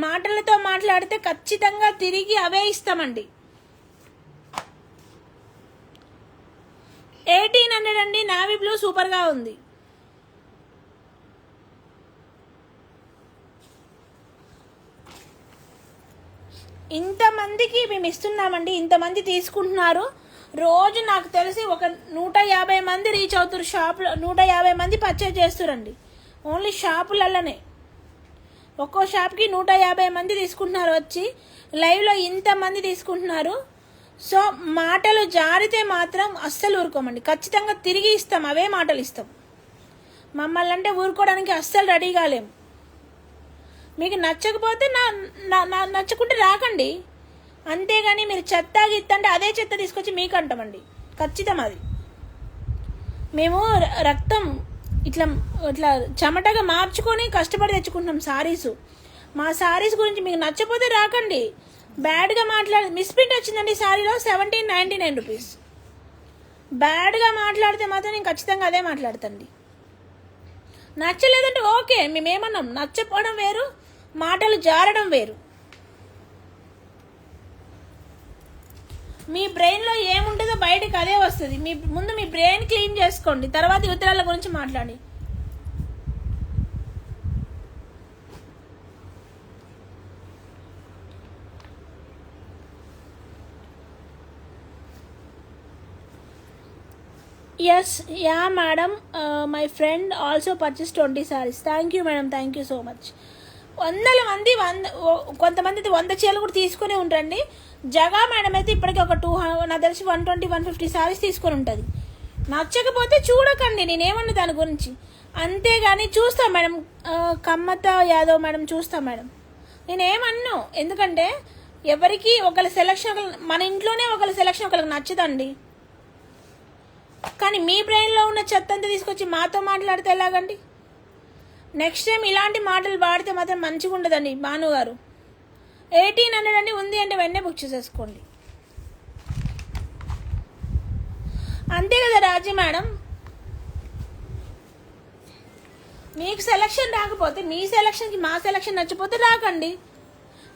A: మాటలతో మాట్లాడితే ఖచ్చితంగా తిరిగి అవే ఇస్తామండి. 1800 అండి. నావీ బ్లూ సూపర్గా ఉంది. ఇంతమందికి మేము ఇస్తున్నామండి, ఇంతమంది తీసుకుంటున్నారు. రోజు నాకు తెలిసి ఒక 150 మంది రీచ్ అవుతారు. షాపులో 150 మంది పర్చేజ్ చేస్తారండి. ఓన్లీ షాపులలోనే ఒక్కో షాప్కి 150 మంది తీసుకుంటున్నారు. వచ్చి లైవ్లో ఇంతమంది తీసుకుంటున్నారు. సో మాటలు జారితే మాత్రం అస్సలు ఊరుకోమండి, ఖచ్చితంగా తిరిగి ఇస్తాం. అవే మాటలు ఇస్తాం. మమ్మల్ని అంటే ఊరుకోవడానికి అస్సలు రెడీగా లేము. మీకు నచ్చకపోతే నచ్చకుంటే రాకండి, అంతేగాని మీరు చెత్త గిత్తంటే అదే చెత్త తీసుకొచ్చి మీకు అంటామండి. ఖచ్చితం అది. మేము రక్తం ఇట్లా చెమటగా మార్చుకొని కష్టపడి తెచ్చుకుంటున్నాం సారీసు. మా సారీస్ గురించి మీకు నచ్చపోతే రాకండి. బ్యాడ్గా మిస్ప్రింట్ వచ్చిందండి సారీలో 1799 రూపీస్. బ్యాడ్గా మాట్లాడితే మాత్రం నేను ఖచ్చితంగా అదే మాట్లాడతాండి. నచ్చలేదంటే ఓకే, మేమేమన్నాం. నచ్చపోవడం వేరు, మాటలు జారడం వేరు. మీ బ్రెయిన్లో ఏముంటుందో బయటకు అదే వస్తుంది. ముందు మీ బ్రెయిన్ క్లీన్ చేసుకోండి, తర్వాత ఇతరుల గురించి మాట్లాడి. Yes ya madam, my friend also purchase 20 sarees. Thank you madam, thank you so much. వందల మంది కొంతమంది అయితే 100 చీరలు కూడా తీసుకుని ఉంటారండి. జగా మేడం అయితే ఇప్పటికీ ఒక 200, నాకు తెలిసి 120-150 sarees తీసుకొని ఉంటుంది. నచ్చకపోతే చూడకండి, నేనేమన్నా దాని గురించి. అంతేగాని చూస్తాం మేడం. కమ్మత యాదవ్ మేడం చూస్తాం మేడం, నేనేమన్నా. ఎందుకంటే ఎవరికి ఒకళ్ళ సెలక్షన్, మన ఇంట్లోనే ఒకళ్ళ సెలక్షన్ ఒకళ్ళకి నచ్చదండి. కానీ మీ బ్రెయిన్లో ఉన్న చెత్త అంతా తీసుకొచ్చి మాతో మాట్లాడితే ఎలాగండి? నెక్స్ట్ టైం ఇలాంటి మాటలు వాడితే మాత్రం మంచిగా ఉండదండి భాను గారు. 1800 అండి, ఉంది అంటే వెంటనే బుక్ చేసేసుకోండి. అంతే కదా రాజీ మేడం. మీకు సెలక్షన్ రాకపోతే మీ సెలక్షన్కి మా సెలక్షన్ నచ్చిపోతే రాకండి.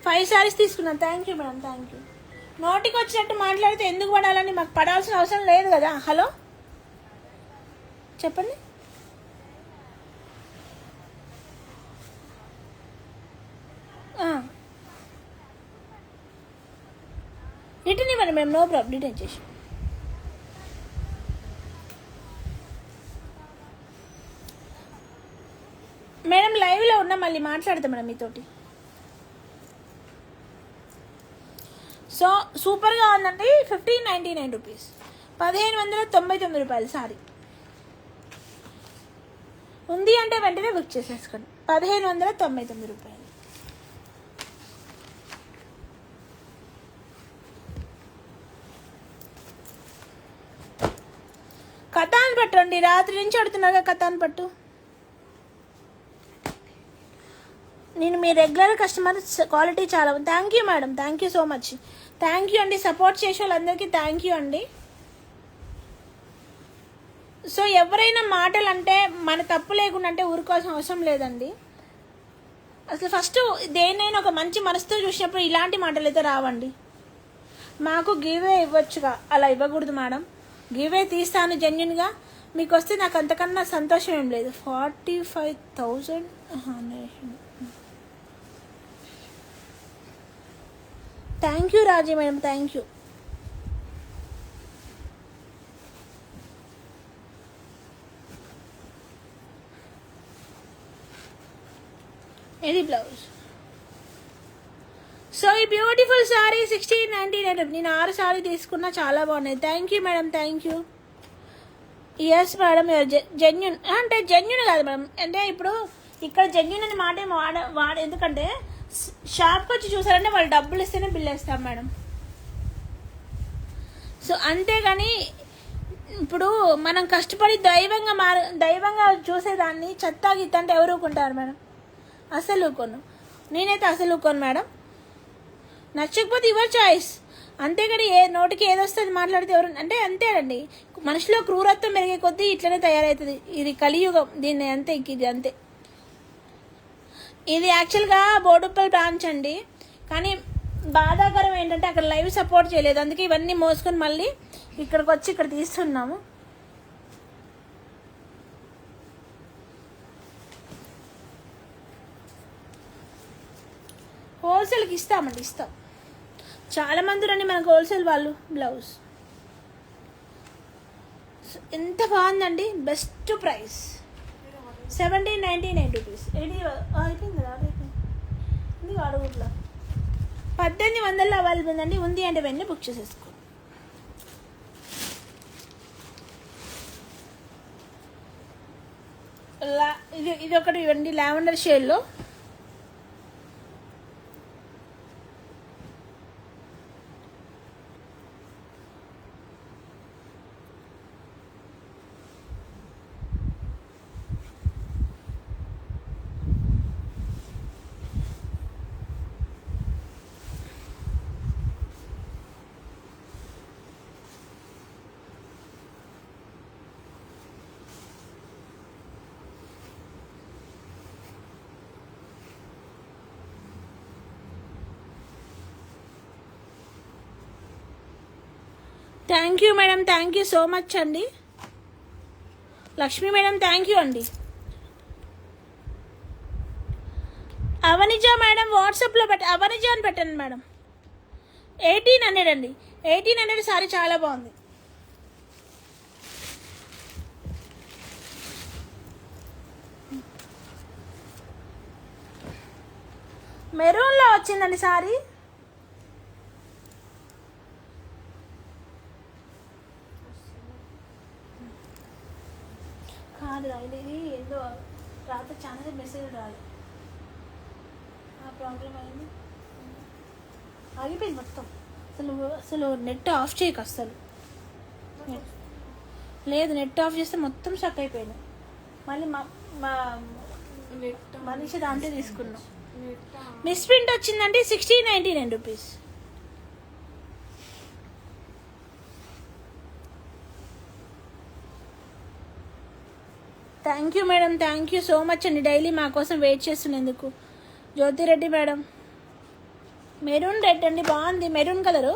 A: 5 సారీస్ తీసుకున్నాను. Thank you madam, thank you. నోటికి వచ్చినట్టు మాట్లాడితే ఎందుకు పడాలని, మాకు పడాల్సిన అవసరం లేదు కదా. హలో చెప్పండి. రిటర్న్ ఇవ్వండి మేడం, నో ప్రాబ్లం, రిటర్న్ చేసి. మేడం లైవ్లో ఉన్నా, మళ్ళీ మాట్లాడతాం మేడం మీతోటి. సో సూపర్గా ఉందండి. 1599 రూపీస్, 1599 రూపాయలు సారీ. ఉంది అంటే వెంటనే బుక్ చేసేసుకోండి. 1599 రూపాయలు. కథాన్ పట్టు అండి, రాత్రి నుంచి అడుగుతున్నాగా కథాన్ పట్టు. నేను మీ రెగ్యులర్ కస్టమర్, క్వాలిటీ చాలా. Thank you madam, thank you so much. Thank you అండి, సపోర్ట్ చేసే వాళ్ళందరికీ థ్యాంక్ యూ అండి. సో ఎవరైనా మాటలు అంటే మన తప్పు లేకుండా అంటే ఊరుకోవాల్సిన అవసరం లేదండి. అసలు ఫస్ట్ దేన్నైనా ఒక మంచి మనసుతో చూసినప్పుడు ఇలాంటి మాటలు అయితే రావండి. మాకు గివే ఇవ్వచ్చుగా, అలా ఇవ్వకూడదు మేడం. గివే తీస్తాను జెన్యున్గా, మీకు వస్తే నాకు అంతకన్నా సంతోషం ఏం లేదు. 45,000. Thank you Raji madam, thank you. ఇది బ్లౌజ్. సో ఈ బ్యూటిఫుల్ శారీ 1699. నేను 6 శారీ తీసుకున్నా, చాలా బాగున్నాయి. Thank you madam, thank you. Yes madam, genuine అంటే జెన్యున్ కాదు మేడం. అంటే ఇప్పుడు ఇక్కడ జెన్యున్ అని మాట వాడ ఎందుకంటే షాప్కి వచ్చి చూసారంటే వాళ్ళు డబ్బులు ఇస్తేనే బిల్ వేస్తాం మేడం. సో అంతేగాని ఇప్పుడు మనం కష్టపడి దైవంగా చూసేదాన్ని చెత్త గీత అంటే ఎవరు ఊకుంటారు మేడం? అసలు ఊకోను, నేనైతే అసలు ఊకోను మేడం. నచ్చకపోతే యువర్ చాయిస్. అంతేగాని నోటికి ఏదొస్తుంది మాట్లాడితే ఎవరు అంటే అంతేనండి. మనిషిలో క్రూరత్వం పెరిగే కొద్దీ ఇట్లనే తయారవుతుంది. ఇది కలియుగం, దీన్ని అంతే, ఇది అంతే. ఇది యాక్చువల్గా బోడుప్పల్ బ్రాంచ్ అండి. కానీ బాధాకరం ఏంటంటే అక్కడ లైవ్ సపోర్ట్ చేయలేదు. అందుకే ఇవన్నీ మోసుకొని మళ్ళీ ఇక్కడికి వచ్చి ఇక్కడ తీస్తున్నాము. హోల్సేల్కి ఇస్తామండి, ఇస్తాం. చాలా మంది రండి మనకు హోల్సేల్ వాళ్ళు. బ్లౌజ్ ఎంత బాగుందండి, బెస్ట్ ప్రైస్ 1799 రూపీస్. అయిపోయింది కదా, ఇది అడుగుట్లా 1800 అవైలబుల్ ఉందండి. ఉంది అంటే వెంటనే బుక్ చేసేసుకో. ఇది ఒకటి ఇవ్వండి, లావెండర్ షేడ్లో. Thank you madam, thank you so much అండి. లక్ష్మీ మేడం థ్యాంక్ యూ అండి. అవనిజ మేడం వాట్సాప్లో అవనిజ అని పెట్టండి మేడం. 1800 అండి, 1800 సారీ చాలా బాగుంది. మెరూన్లో వచ్చిందండి సారీ. కాదు ఇది ఏదో రాత్రి చాలా మెసేజ్ రాలేదు, ఆ ప్రాబ్లం అయింది, ఆగిపోయింది మొత్తం. అసలు నెట్ ఆఫ్ చేయకు అస్సలు. లేదు, నెట్ ఆఫ్ చేస్తే మొత్తం స్టక్ అయిపోయింది. మళ్ళీ మనిషి దాంట్లో తీసుకున్నాం. మిస్ ప్రింట్ వచ్చిందంటే 1699 rupees. Thank you madam, thank you so much అండి డైలీ మా కోసం వెయిట్ చేస్తున్నందుకు. జ్యోతిరెడ్డి మేడం, మెరూన్ రెడ్ అండి, బాగుంది మెరూన్ కలరు,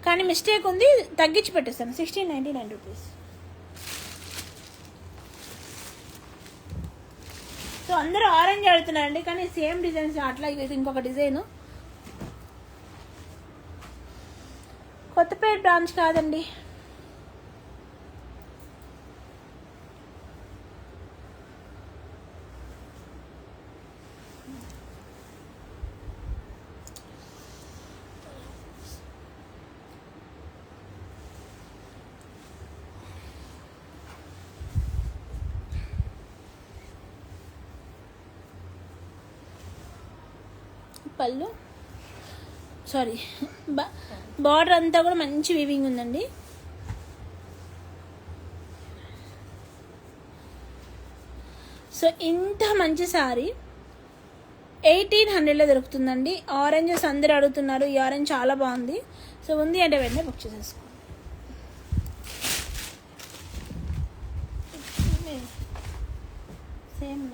A: కానీ మిస్టేక్ ఉంది, తగ్గించి పెట్టేస్తాను 1699 రూపీస్. సో అందరూ ఆరెంజ్ ఆడుతున్నారండి, కానీ సేమ్ డిజైన్స్ అట్లా, ఇది ఇంకొక డిజైను. కొత్తపేట బ్రాంచ్ కాదండి. పళ్ళు సారీ బార్డర్ అంతా కూడా మంచి వీవింగ్ ఉందండి. సో ఇంత మంచి సారీ 1800లో దొరుకుతుందండి. ఆరెంజెస్ అందరూ అడుగుతున్నారు, ఈ ఆరెంజ్ చాలా బాగుంది. సో ఉంది అంటే వెంటనే బుక్ చేసేసుకోండి. సేమ్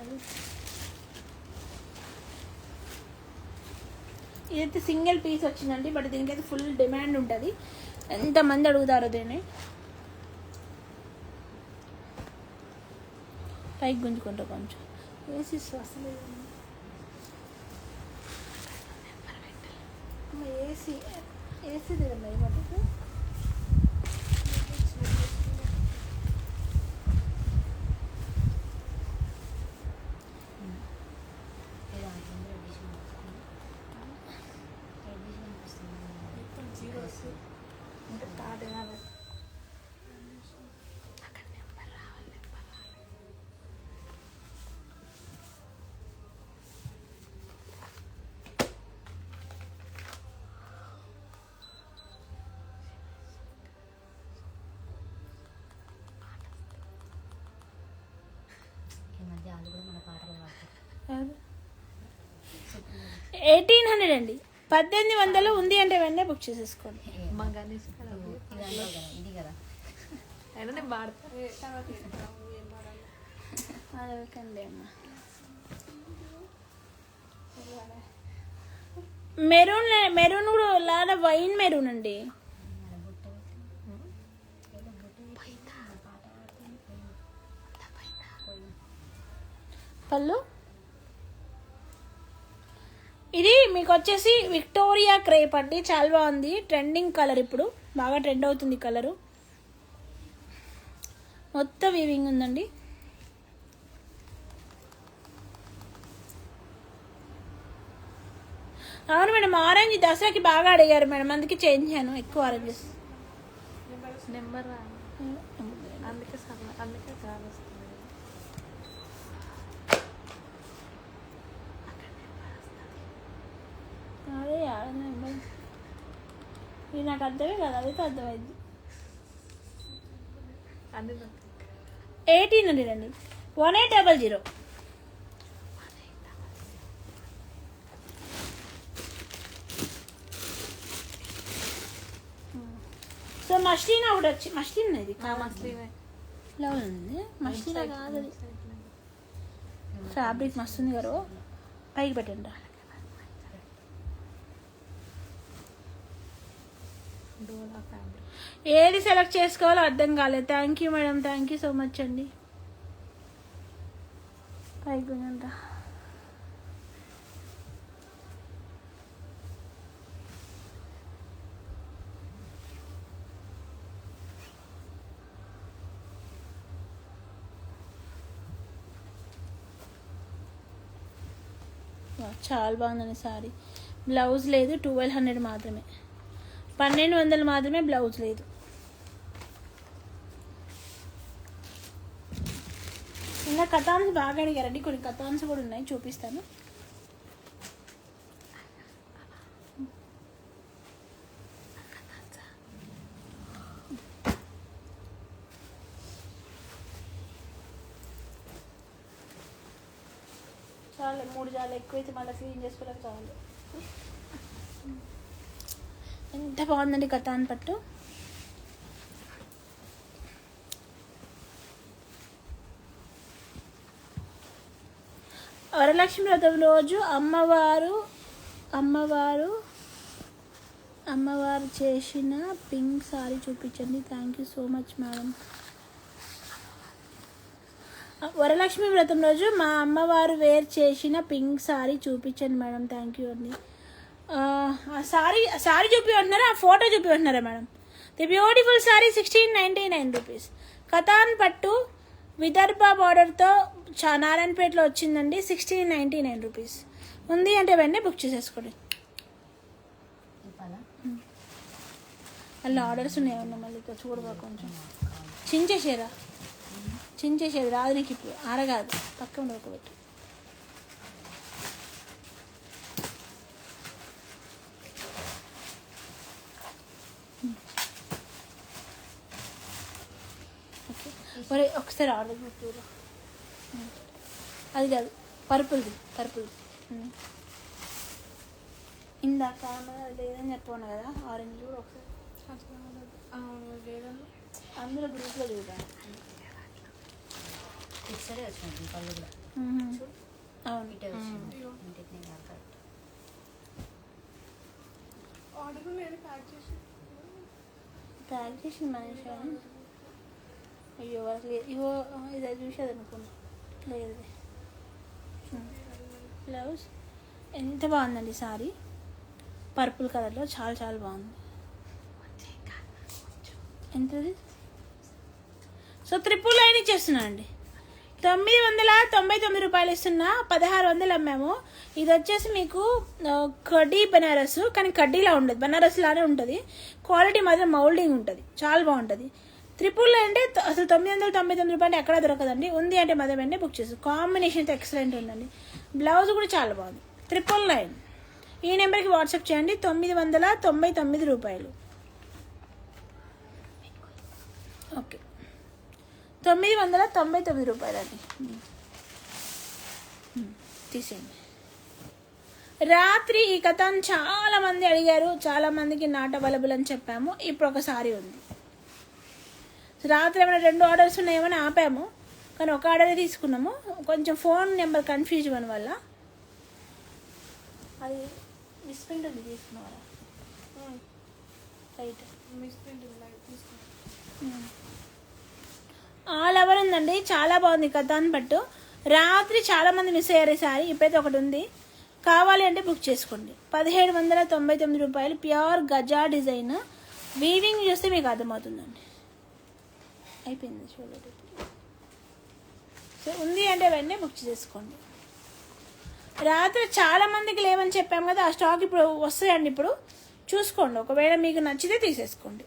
A: ఇదైతే సింగిల్ పీస్ వచ్చిందండి, బట్ దీనికైతే ఫుల్ డిమాండ్ ఉంటుంది, ఎంతమంది అడుగుతారో దీన్ని. పైకి గుంజుకుంటా కొంచెం ఏసీ అసలు ఏసీ ఏసీ దగ్గర మటుకు
B: ఈ మధ్య వాళ్ళు కూడా మన పాటలు పాడతారు.
A: 1800 అండి, 1800 ఉంది అంటే వెంటనే బుక్ చేసేసుకోండి.
B: ఇది కదా
C: అయినా నేను వాడతా.
A: అదొకండి అమ్మ. మెరూన్ కూడా లాగా వైన్ మెరూన్ అండి. పళ్ళు ఇది మీకు వచ్చేసి విక్టోరియా క్రేప్ అండి, చాలా బాగుంది, ట్రెండింగ్ కలర్, ఇప్పుడు బాగా ట్రెండ్ అవుతుంది కలరు. మొత్తం వీవింగ్ ఉందండి. అవును మేడం, ఆరెంజ్ దసరాకి బాగా అడిగారు మేడం, అందుకే చేంజ్ చేశాను ఎక్కువ ఆరెంజెస్.
C: నెంబర్ అందుకే అందుకే చాలా వస్తుంది.
A: అదే నెంబర్ ఇది నాకు అర్థమే కదా, అదైతే అర్థమైంది.
C: అన్ని
A: 1800 అండి, 1800. సో మస్లీనా కూడా వచ్చి మస్లీనా ఇది
C: మస్లీనే
A: లెవెల్ ఉంది, మస్లీనా కాదు అది. ఫ్యాబ్రిక్ మస్తుంది గారు, పైకి పెట్టండి. ఏది సెలెక్ట్ చేసుకోవాలో అర్థం కాలేదు. Thank you madam, thank you so much అండి. పైకి కొనండి. చాలా బాగుందండి సారీ. బ్లౌజ్ లేదు, 1200 మాత్రమే, 1200 మాత్రమే, బ్లౌజ్ లేదు. ఇంకా కథాన్స్ బాగా అడిగారండి, కొన్ని కథాన్స్ కూడా ఉన్నాయి, చూపిస్తాను. చాలు 3 చాలు, ఎక్కువైతే మళ్ళీ క్లీన్ చేసుకోలేక చాలు. ఎంత బాగుందండి కథాన్ పట్టు. వరలక్ష్మి వ్రతం రోజు అమ్మవారు చేసిన పింక్ సారీ చూపించండి. Thank you so much madam. Varalakshmi Vratham రోజు మా అమ్మవారు వేర్ చేసిన పింక్ సారీ చూపించండి మేడం. థ్యాంక్ యూ అండి. సారీ చూపించమంటున్నారా, ఆ ఫోటో చూపించమంటున్నారా madam? The beautiful sari 1699 rupees. Katan పట్టు విదర్భ బార్డర్తో నారాయణపేటలో వచ్చిందండి. 1699 రూపీస్. ఉంది అంటే వెంటనే బుక్ చేసేసుకోండి. అలా ఆర్డర్స్ ఉన్నాయన్నా మళ్ళీ ఇక్కడ చూడబా, కొంచెం చించేసేది రాదు నీకు ఇప్పుడు, ఆరగాదు, పక్కన ఉడకబెట్టు. ఓకే ఒకసారి ఆర్డర్ పెట్టు. అది కాదు, పర్పుల్ది ఇందాక లేదని చెప్పాను కదా, ఆరెంజ్ కూడా ఒకసారి లేదని అందులో గ్రూప్లో చూడాలి. అవును ప్యాక్ చేసిన మనిషి. అయ్యో వాళ్ళకి ఇవో ఇది చూసేది అనుకున్నా, లేదు. బ్లౌజ్ ఎంత బాగుందండి సారీ, పర్పుల్ కలర్లో చాలా చాలా బాగుంది. ఎంతది? సో 999 ఇచ్చేస్తున్నా అండి. 999 రూపాయలు ఇస్తున్నా. 1600 అమ్మాము. ఇది వచ్చేసి మీకు కడ్డీ బనారస్, కానీ కడ్డీలా ఉండదు, బనారస్ లానే ఉంటుంది. క్వాలిటీ మాత్రం మౌల్డింగ్ ఉంటుంది, చాలా బాగుంటుంది. 999 అంటే అసలు 999 రూపాయలు ఎక్కడా దొరకదండి. ఉంది అంటే మాత్రం వెంటనే బుక్ చేసి. కాంబినేషన్ అయితే ఎక్సలెంట్ ఉందండి. బ్లౌజ్ కూడా చాలా బాగుంది. 999. ఈ నెంబర్కి వాట్సాప్ చేయండి. 999 రూపాయలు. ఓకే, 999 రూపాయలు అండి. తీసేయండి. రాత్రి ఈ కథను చాలా మంది అడిగారు, చాలా మందికి నాట్ అవైలబుల్ అని చెప్పాము. ఇప్పుడు ఒక సారీ ఉంది. రాత్రి ఏమైనా 2 ఆర్డర్స్ ఉన్నాయేమని ఆపాము, కానీ ఒక ఆర్డరే తీసుకున్నాము. కొంచెం ఫోన్ నెంబర్ కన్ఫ్యూజన్ వల్ల అది మిస్ప్రింట్ ఉంది, తీసుకున్నారా? రైట్, మిస్ప్రింట్ ఆల్ ఓవర్ ఉందండి. చాలా బాగుంది కథాన్ పట్టు. రాత్రి చాలా మంది మిస్ అయ్యారు ఈ సారీ. ఇప్పుడైతే ఒకటి ఉంది, కావాలి అంటే బుక్ చేసుకోండి. 1799 రూపాయలు. Pure Gaza design. వీవింగ్ చూస్తే మీకు అర్థమవుతుందండి. అయిపోయింది చూడండి. సో ఉంది అంటే వెంటనే బుక్ చేసుకోండి. రాత్రి చాలా మందికి లేవని చెప్పాము కదా, ఆ స్టాక్ ఇప్పుడు వస్తాయండి. ఇప్పుడు చూసుకోండి, ఒకవేళ మీకు నచ్చితే తీసేసుకోండి.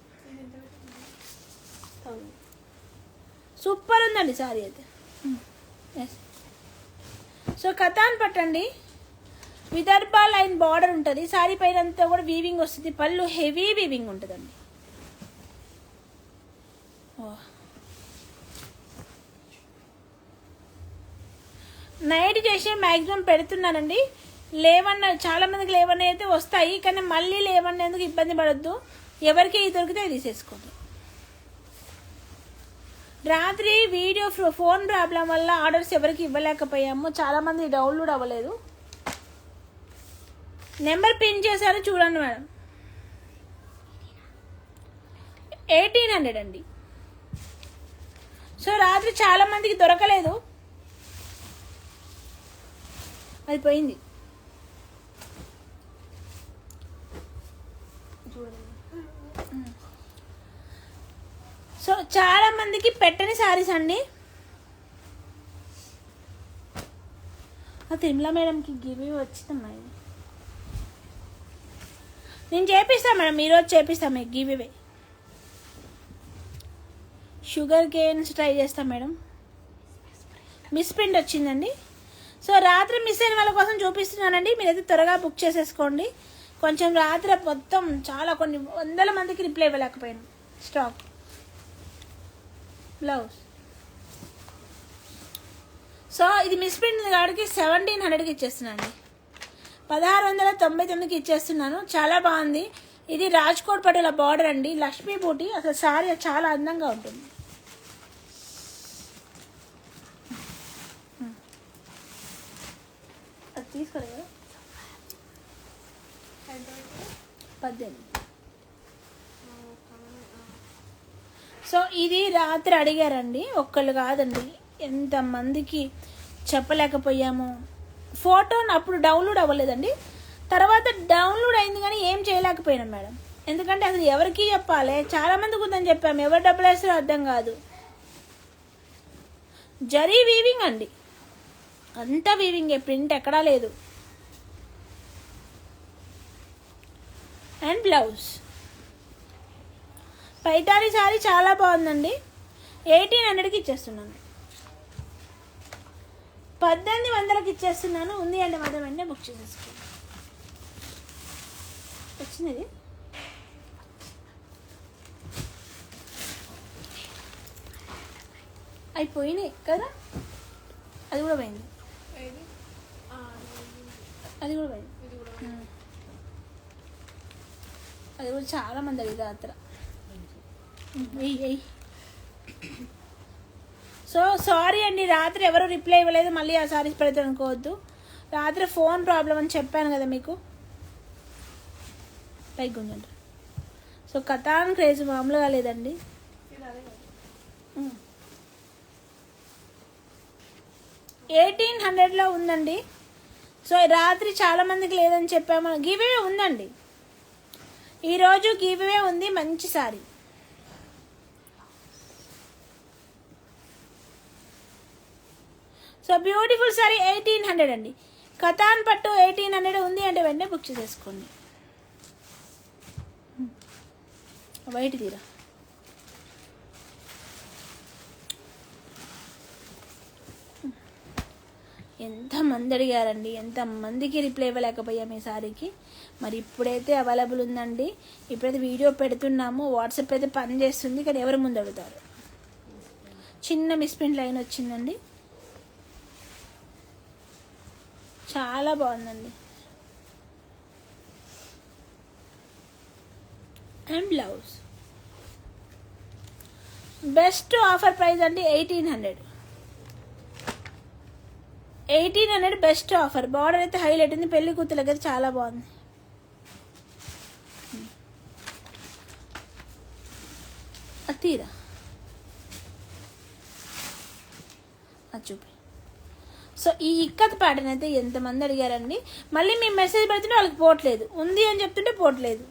A: సూపర్ ఉందండి సారీ అయితే. సో కథాన్ పట్టండి, విదర్భ లైన్ బార్డర్ ఉంటుంది. సారీ పైన అంతా కూడా వీవింగ్ వస్తుంది. పళ్ళు హెవీ వీవింగ్ ఉంటుందండి. నైట్ చేసి మ్యాక్సిమం పెడుతున్నానండి. లేవన్న చాలా మందికి లేవన్న అయితే వస్తాయి, కానీ మళ్ళీ లేవన్నేందుకు ఇబ్బంది పడద్దు. ఎవరికి దొరికితే తీసేసుకోండి. రాత్రి వీడియో ఫోన్ ప్రాబ్లం వల్ల ఆర్డర్స్ ఎవరికి ఇవ్వలేకపోయాము. చాలామంది డౌన్లోడ్ అవ్వలేదు. నెంబర్ పిన్ చేశారు చూడండి మేడం. 1800 అండి. సో రాత్రి చాలా మందికి దొరకలేదు, అది పోయింది. సో చాలా మందికి పెట్టని శారీస్ అండి. తిరుమల మేడంకి గివి వచ్చిందమ్మా. నేను చేపిస్తాను మేడం, ఈరోజు చేపిస్తాను మీకు గివ్. షుగర్ కేన్స్ ట్రై చేస్తాం మేడం. మిస్ ప్రింట్ వచ్చిందండి. సో రాత్రి మిస్ అయిన వాళ్ళ కోసం చూపిస్తున్నానండి. మీరైతే త్వరగా బుక్ చేసేసుకోండి. కొంచెం రాత్రి మొత్తం చాలా కొన్ని వందల మందికి రిప్లై ఇవ్వలేకపోయాను. Stock blouse. సో ఇది మిస్ ప్రింట్ కాడికి 1700కి ఇచ్చేస్తున్నాను, 1699కి ఇచ్చేస్తున్నాను. చాలా బాగుంది. ఇది రాజ్కోట్ పటోలా బార్డర్ అండి, లక్ష్మీ బూటీ. అసలు సారీ చాలా అందంగా ఉంటుంది. అది తీసుకోలేదు కదా, 18. సో ఇది రాత్రి అడిగారండి, ఒక్కళ్ళు కాదండి, ఎంతమందికి చెప్పలేకపోయాము. ఫోటో అప్పుడు డౌన్లోడ్ అవ్వలేదండి, తర్వాత డౌన్లోడ్ అయింది కానీ ఏం చేయలేకపోయినాం మేడం. ఎందుకంటే అసలు ఎవరికి చెప్పాలి, చాలా మందికి ఉందని చెప్పాము, ఎవరు డబ్బులు వేస్తారో అర్థం కాదు. జరీ వీవింగ్ అండి, అంతా వీవింగే, ప్రింట్ ఎక్కడా లేదు. అండ్ బ్లౌజ్ పైతాని సారీ చాలా బాగుందండి. 1800కి ఇచ్చేస్తున్నాను, 1800కి ఇచ్చేస్తున్నాను. ఉంది అంటే మాత్రం వెంటనే బుక్ చేసేసుకోండి. వచ్చింది అయిపోయినాయి కదా, అది కూడా పోయింది, అది కూడా పోయింది. అది కూడా చాలా మంది అడిగారు అత్ర. సో సారీ అండి, రాత్రి ఎవరు రిప్లై ఇవ్వలేదు, మళ్ళీ ఆ సారీస్ పెడతాను అనుకోవద్దు. రాత్రి ఫోన్ ప్రాబ్లం అని చెప్పాను కదా మీకు, పైకి గుంజండి. సో కథాన్ క్రేజ్ మామూలుగా లేదండి. 1800లో ఉందండి. సో రాత్రి చాలా మందికి లేదని చెప్పాము. గివ్ అవే ఉందండి, ఈరోజు గివ్ అవే ఉంది, మంచి సారీ. సో బ్యూటిఫుల్ సారీ 1800 అండి. కథాన్ పట్టు 1800 ఉంది అంటే వెంటనే బుక్ చేసేసుకోండి. వైట్ తీరా, ఎంతమంది అడిగారండి, ఎంతమందికి రిప్లై ఇవ్వలేకపోయాం ఈ సారీకి. మరి ఇప్పుడైతే అవైలబుల్ ఉందండి, ఇప్పుడైతే వీడియో పెడుతున్నాము. వాట్సాప్ అయితే పని చేస్తుంది కానీ ఎవరు ముందు అడుగుతారు. చిన్న మిస్ప్రింట్ లైన్ వచ్చిందండి, చాలా బాగుందండి. And blouse best offer price అండి 1800. 1800 బెస్ట్ ఆఫర్. బార్డర్ అయితే హైలైట్ ఉంది, పెళ్లి కూతురులకి అయితే చాలా బాగుంది. తీరా అది చూపి. సో ఈ ఇక్కత్ ప్యాటర్న్ అయితే ఎంతమంది అడిగారండి. మళ్ళీ మీ మెసేజ్ పెడుతుంటే వాళ్ళకి పోవట్లేదు, ఉంది అని చెప్తుంటే పోవట్లేదు.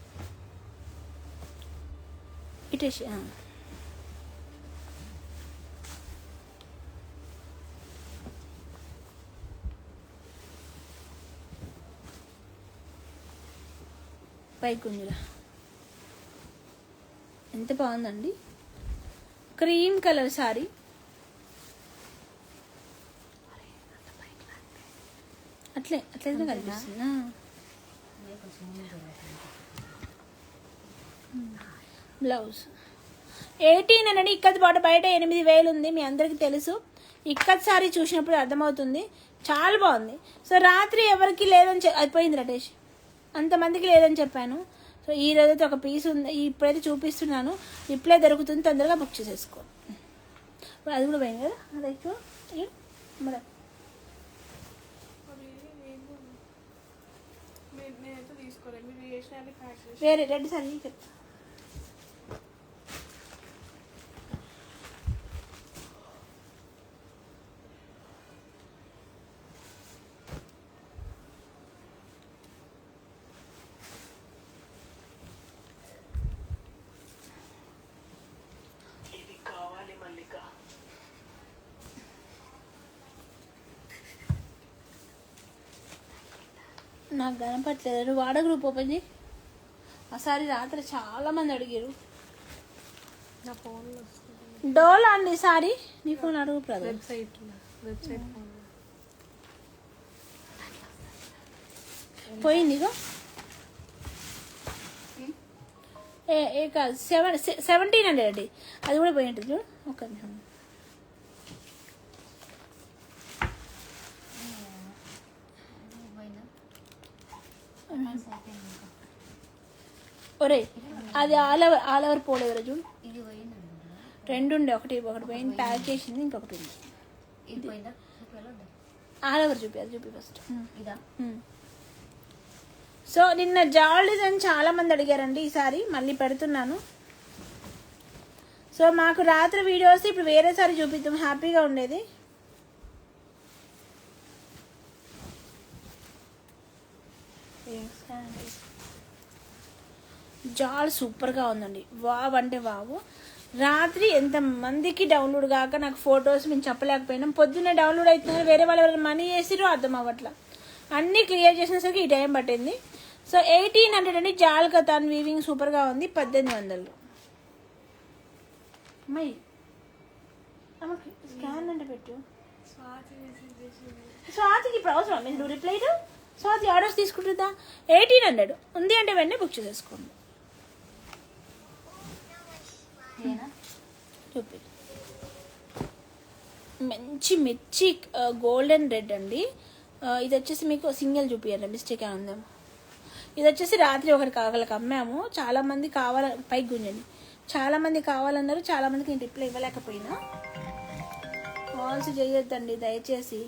A: ఇటేసి పైకుంజులా ఎంత బాగుందండి, క్రీమ్ కలర్ సారీ. అట్లే కనిపిస్తుందా? బ్లౌజ్ 1800 ఇక్కత్ పాటు బయట 8000 ఉంది, మీ అందరికీ తెలుసు. ఇక్కత్ సారీ చూసినప్పుడు అర్థమవుతుంది, చాలా బాగుంది. సో రాత్రి ఎవరికి లేదని అయిపోయింది రటేష్, అంతమందికి లేదని చెప్పాను. సో ఈ రోజైతే ఒక పీస్ ఉంది, ఇప్పుడైతే చూపిస్తున్నాను. రిప్లై దొరుకుతుంది, తొందరగా బుక్ చేసేసుకో. అది కూడా పోయింది కదా, అది ఎక్కువ మరి వేరే రెడ్ సారీ చెప్తా. నాకు కనపట్లేదు, వాడ గ్రూప్ ఓపెన్ చేయి. ఆ సారీ రాత్రి చాలా మంది అడిగారు.
C: నా ఫోన్లో
A: డోలా అండి సారీ, నీ ఫోన్ అడుగు బ్రదర్.
C: వెబ్సైట్
A: పోయింది ఇగో. ఏ కాదు 1700 అండి, అది కూడా పోయింటుంది చూడు. ఒక నిమిషం ఒరే అది ఆల్ ఓవర్ పోలేదు చూడు,
B: ఇది పోయిందండి.
A: 2 ఉండే, ఒకటి పోయింది, ప్యాక్ చేసింది, ఇంకొకటి ఉంది.
B: ఇది పోయిందా? ఇది వెళ్ళొద్దా?
A: ఆల్ ఓవర్ చూపి, అది చూపి ఫస్ట్.
B: ఇదా?
A: సో నిన్న జాల్ డిజైన్ చాలా మంది అడిగారండి, ఈసారి మళ్ళీ పెడుతున్నాను. సో మాకు రాత్రి వీడియోస్ ఇప్పుడు వేరేసారి చూపిద్దాం, హ్యాపీగా ఉండేది. జాల్ సూపర్గా ఉందండి, వావ్ అంటే వావు. రాత్రి ఎంతమందికి డౌన్లోడ్ కాక నాకు ఫొటోస్ మేము చెప్పలేకపోయినాం. పొద్దున్నే డౌన్లోడ్ అవుతుందని వేరే వాళ్ళు ఎవరైనా మనీ చేసిరో అర్థం అవ్వట్లా. అన్నీ క్లియర్ చేసినసరికి ఈ టైం పట్టింది. సో 1800 అండి, జాల్ కథాన్ వీవింగ్ సూపర్గా ఉంది. 1800. అమ్మాయి స్కాన్ అంటే పెట్టు. స్వాతికి ఇప్పుడు అవసరం మీరు రిప్లై స్వాతి ఆర్డర్స్ తీసుకుంటుందా? 1800 ఉంది అంటే వెంటనే బుక్ చేసేసుకోండి. చూపి మంచి మిర్చి గోల్డెన్ రెడ్ అండి. ఇది వచ్చేసి మీకు సింగిల్ చూపియండి, మిస్టేక్ ఉందేమో. ఇది వచ్చేసి రాత్రి ఒకరికి అమ్మాము. చాలామంది పైకి గుంజండి, చాలామంది కావాలన్నారు. చాలామందికి నేను రిప్లై ఇవ్వలేకపోయినా. కాల్స్ చేయొద్దండి దయచేసి,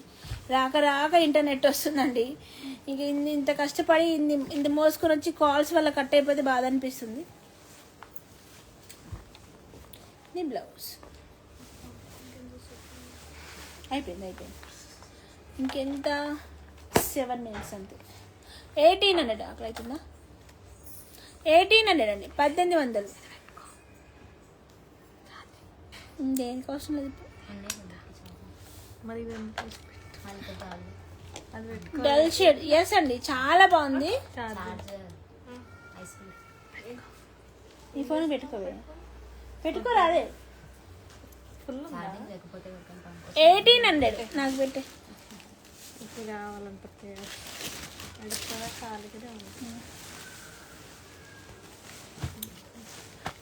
A: రాక ఇంటర్నెట్ వస్తుందండి. ఇంక ఇంత కష్టపడి ఇంత మోసుకొని వచ్చి కాల్స్ వల్ల కట్ అయిపోతే బాధ అనిపిస్తుంది. నీ బ్లౌజ్ అయిపోయింది. ఇంకెంత 7 minutes అంతే. 1800 ఆకలి అవుతుందా? 1800 అండి, 1800. దేనికోసం లేదు డల్ షేడ్. ఎస్ అండి, చాలా బాగుంది. ఈ ఫోన్ పెట్టుకోరా అదే. 1800 నాకు పెట్టే.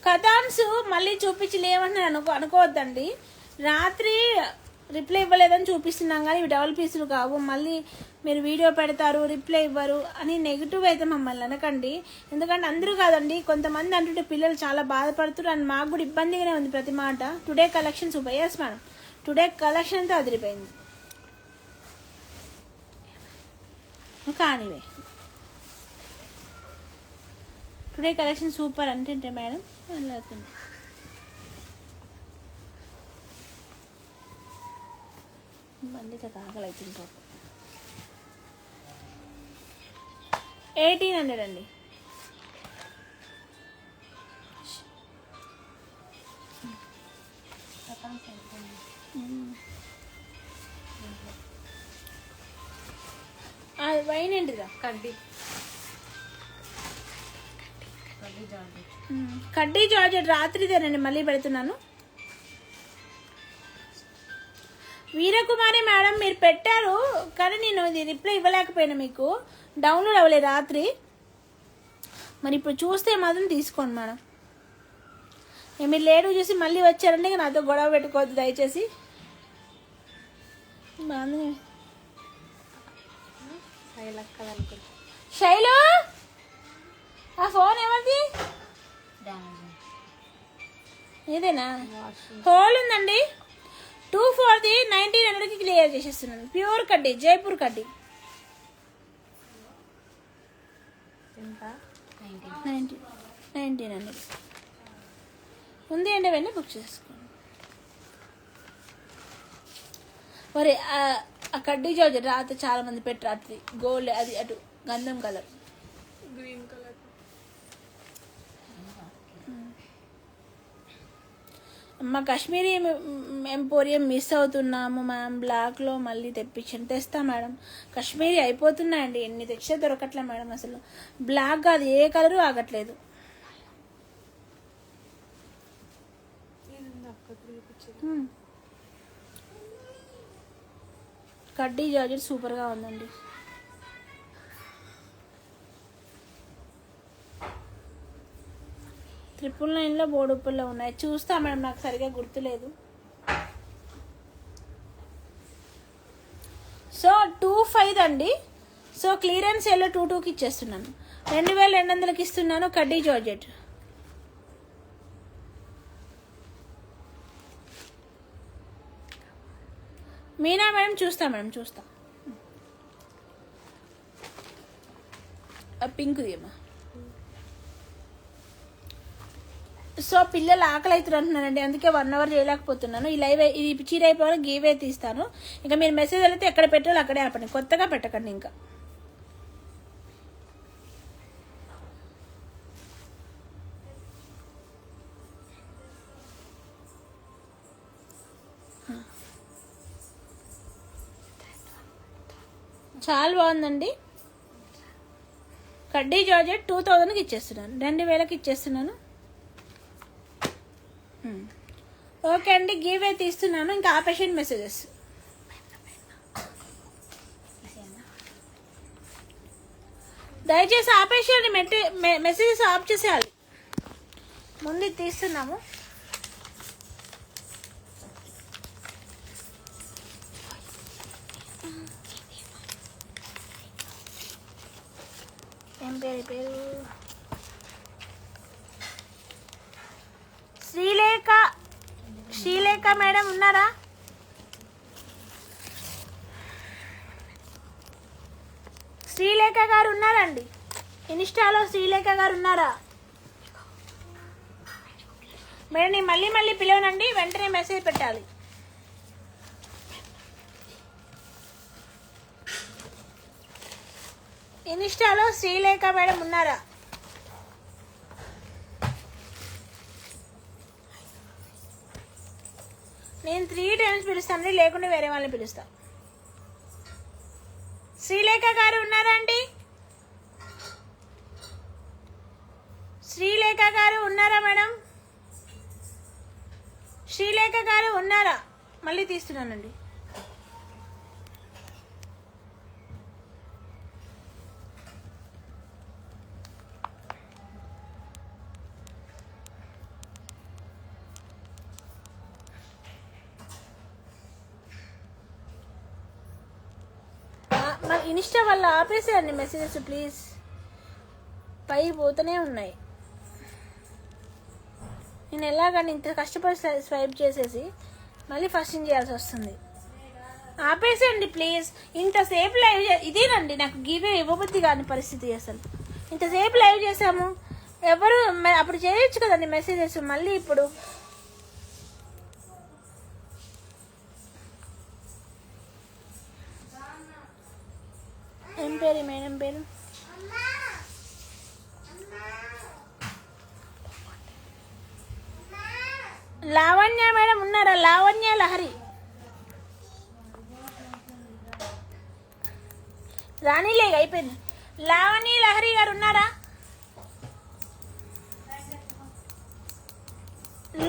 A: కథాన్స్ మళ్ళీ చూపించి లేవని అనుకోవద్దండి. రాత్రి రిప్లై ఇవ్వలేదని చూపిస్తున్నాం కానీ ఇవి డబుల్ పీసులు కావు. మళ్ళీ మీరు వీడియో పెడతారు రిప్లై ఇవ్వరు అని నెగిటివ్ అయితే మమ్మల్ని అనకండి. ఎందుకంటే అందరూ కాదండి, కొంతమంది అంటుంటే పిల్లలు చాలా బాధపడుతున్నారు. అండ్ మాకు కూడా ఇబ్బందిగానే ఉంది ప్రతి మాట. Today collection super. Yes madam, today collection అంతా అదిరిపోయింది. కానివే టుడే కలెక్షన్ సూపర్ అంటే మేడం వెళ్ళవుతుంది. మళ్ళీ ఆకలి అవుతుంది పాప. 1800 అండి. వైన్ ఏంటిదా? కడ్డీ జార్జెట్ రాత్రిదేనండి, మళ్ళీ పెడుతున్నాను. వీరకుమారి మేడం మీరు పెట్టారు కానీ నేను ఇది రిప్లై ఇవ్వలేకపోయినా, మీకు డౌన్లోడ్ అవ్వలేదు రాత్రి. మరి ఇప్పుడు చూస్తే మాత్రం తీసుకోండి మేడం. మీరు లేటు చూసి మళ్ళీ వచ్చారంటే నాతో గొడవ పెట్టుకోవద్దు దయచేసి. శైలు ఆ ఫోన్ ఎవరిది? ఏదేనా హోల్ ఉందండి. 24ది 1900కి క్లియర్ చేసేస్తున్నాను. ప్యూర్ కడ్డీ, జైపూర్ కడ్డీ. 1900 ఉంది అంటే వెళ్ళి బుక్ చేసుకోండి. మరి ఆ కడ్డీ జార్జెట్ రాత్రి చాలా మంది పెట్టి రాత్రి గోల్డ్ అది అటు గంధం కలర్,
C: గ్రీన్ కలర్.
A: మా కాశ్మీరీ ఎంపోరియం మిస్ అవుతున్నాము మ్యామ్, బ్లాక్లో మళ్ళీ తెప్పించండి. తెస్తా మేడం. కాశ్మీరీ అయిపోతున్నాయండి, ఎన్ని తెచ్చే దొరకట్లే మేడం. అసలు బ్లాక్ అది ఏ కలరు ఆగట్లేదు. కడ్డీ జార్జెట్ సూపర్గా ఉందండి. ట్రిపుల్ 9లో బోడుప్పుల్లో ఉన్నాయి. చూస్తా మేడం, నాకు సరిగా గుర్తులేదు. సో 25 అండి. సో క్లియరెన్స్ సేల్లో 2,200కి ఇచ్చేస్తున్నాను. 2,200కి ఇస్తున్నాను. కడ్డీ జార్జెట్. మీనా మేడం చూస్తా మేడం, చూస్తా. పింక్ తీయమ్మా. సో పిల్లలు ఆకలి అవుతారు అంటున్నానండి, అందుకే 1 అవర్ చేయలేకపోతున్నాను. ఈ లైవ్ ఇది చీర అయిపోయిన గీవే తీస్తాను. ఇంకా మీరు మెసేజ్ వెళ్తే ఎక్కడ పెట్టాలో అక్కడే ఆపండి, కొత్తగా పెట్టకండి. ఇంకా చాలా బాగుందండి. కడ్డీ జార్జెట్ 2,000కి ఇచ్చేస్తున్నాను, 2,000కి ఇచ్చేస్తున్నాను. ఓకే అండి, గివ్ ఏ తీస్తున్నాను. ఇంకా ఆపేషన్ మెసేజెస్. దయచేసి ఆపేసేయండి, మెసేజెస్ ఆఫ్ చేసేయాలి. ముందు తీస్తున్నాము. ఏం పేరు? శ్రీలేఖ మేడం ఉన్నారా? శ్రీలేఖ గారు ఉన్నారండి? ఇన్స్టాలో శ్రీలేఖ గారు ఉన్నారా మేడం? నేను మళ్ళీ పిలవనండి, వెంటనే మెసేజ్ పెట్టాలి. ఇన్స్టాలో శ్రీలేఖ మేడం ఉన్నారా? నేను 3 టైమ్స్ పిలుస్తాను, లేకుంటే వేరే వాళ్ళని పిలుస్తా. శ్రీలేఖ గారు ఉన్నారా అండి? శ్రీలేఖ గారు ఉన్నారా మేడం? శ్రీలేఖ గారు ఉన్నారా? మళ్ళీ తీస్తున్నానండి. మరి ఇన్స్టా వల్ల ఆపేసేయండి మెసేజెస్ ప్లీజ్, పై పోతూనే ఉన్నాయి. నేను ఎలాగని ఇంత కష్టపడి స్వైప్ చేసేసి మళ్ళీ ఫస్ట్ చేయాల్సి వస్తుంది. ఆపేసేయండి ప్లీజ్. ఇంతసేపు లైవ్ ఇదేనండి నాకు గివ్ ఇవ్వబుద్ధి కాని పరిస్థితి. అసలు ఇంతసేపు లైవ్ చేసాము, ఎవరు అప్పుడు చేయొచ్చు కదండి మెసేజెస్. మళ్ళీ ఇప్పుడు ఏం పేరు మేడం పేరు? లావణ్య మేడం ఉన్నారా? లావణ్య లహరి, రాణిలేగా అయిపోయింది. లావణ్య లహరి గారు ఉన్నారా?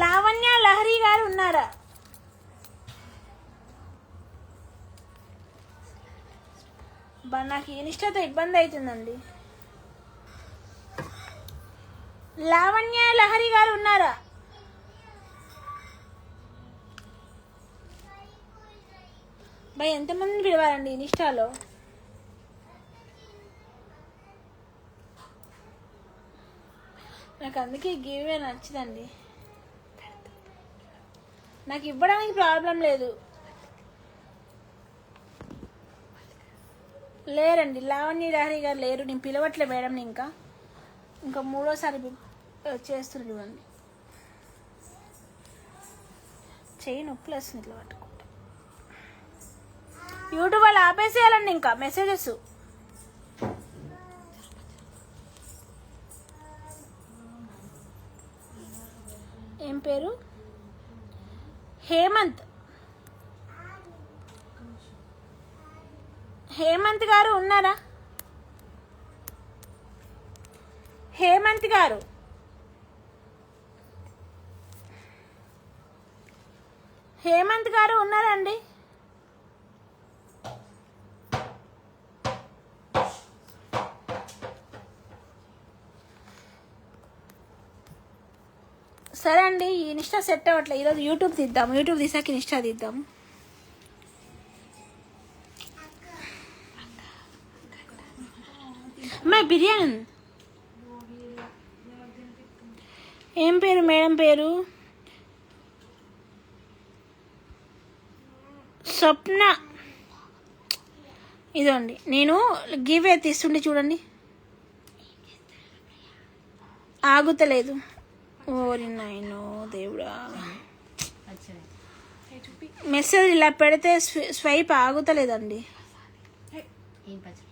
A: లావణ్య లహరి గారు ఉన్నారా? నాకు ఇన్స్టాతో ఇబ్బంది అవుతుందండి. లావణ్య లహరి గారు ఉన్నారా? భయ్ ఎంతమందిని పిలవాలండి ఇన్స్టాలో? నాకు అందుకే గివ్వే నచ్చదండి. నాకు ఇవ్వడానికి ప్రాబ్లం లేదు. లేరండి, లావణ్య లహరి గారు లేరు. నేను పిలవట్లే మేడం. ఇంకా 3వసారి చేస్తున్నారు చూడండి. చెయ్యి నొప్పులు వస్తుంది ఇట్లా పట్టుకుంటా. యూట్యూబ్ వాళ్ళు ఆపేసేయాలండి ఇంకా మెసేజెస్. ఏం పేరు? హేమంత్. హేమంత్ గారు ఉన్నారా? హేమంత్ గారు, హేమంత్ గారు ఉన్నారండి? సరే అండి, ఈ ఇన్స్టా సెట్ అవ్వట్లేదు. ఈరోజు యూట్యూబ్ తీద్దాము, యూట్యూబ్ తీసాక ఇన్స్టా తీద్దాము. బిర్యానీ ఉంది. ఏం పేరు మేడం పేరు? స్వప్న. ఇదండి నేను గివ్ ఏ తీస్తుంటే చూడండి ఆగుతలేదు. ఓరి నాయనో దేవుడా, మెసేజ్ ఇలా పెడితే స్వైప్ ఆగుతలేదండి.
B: ఏం పచ్చడి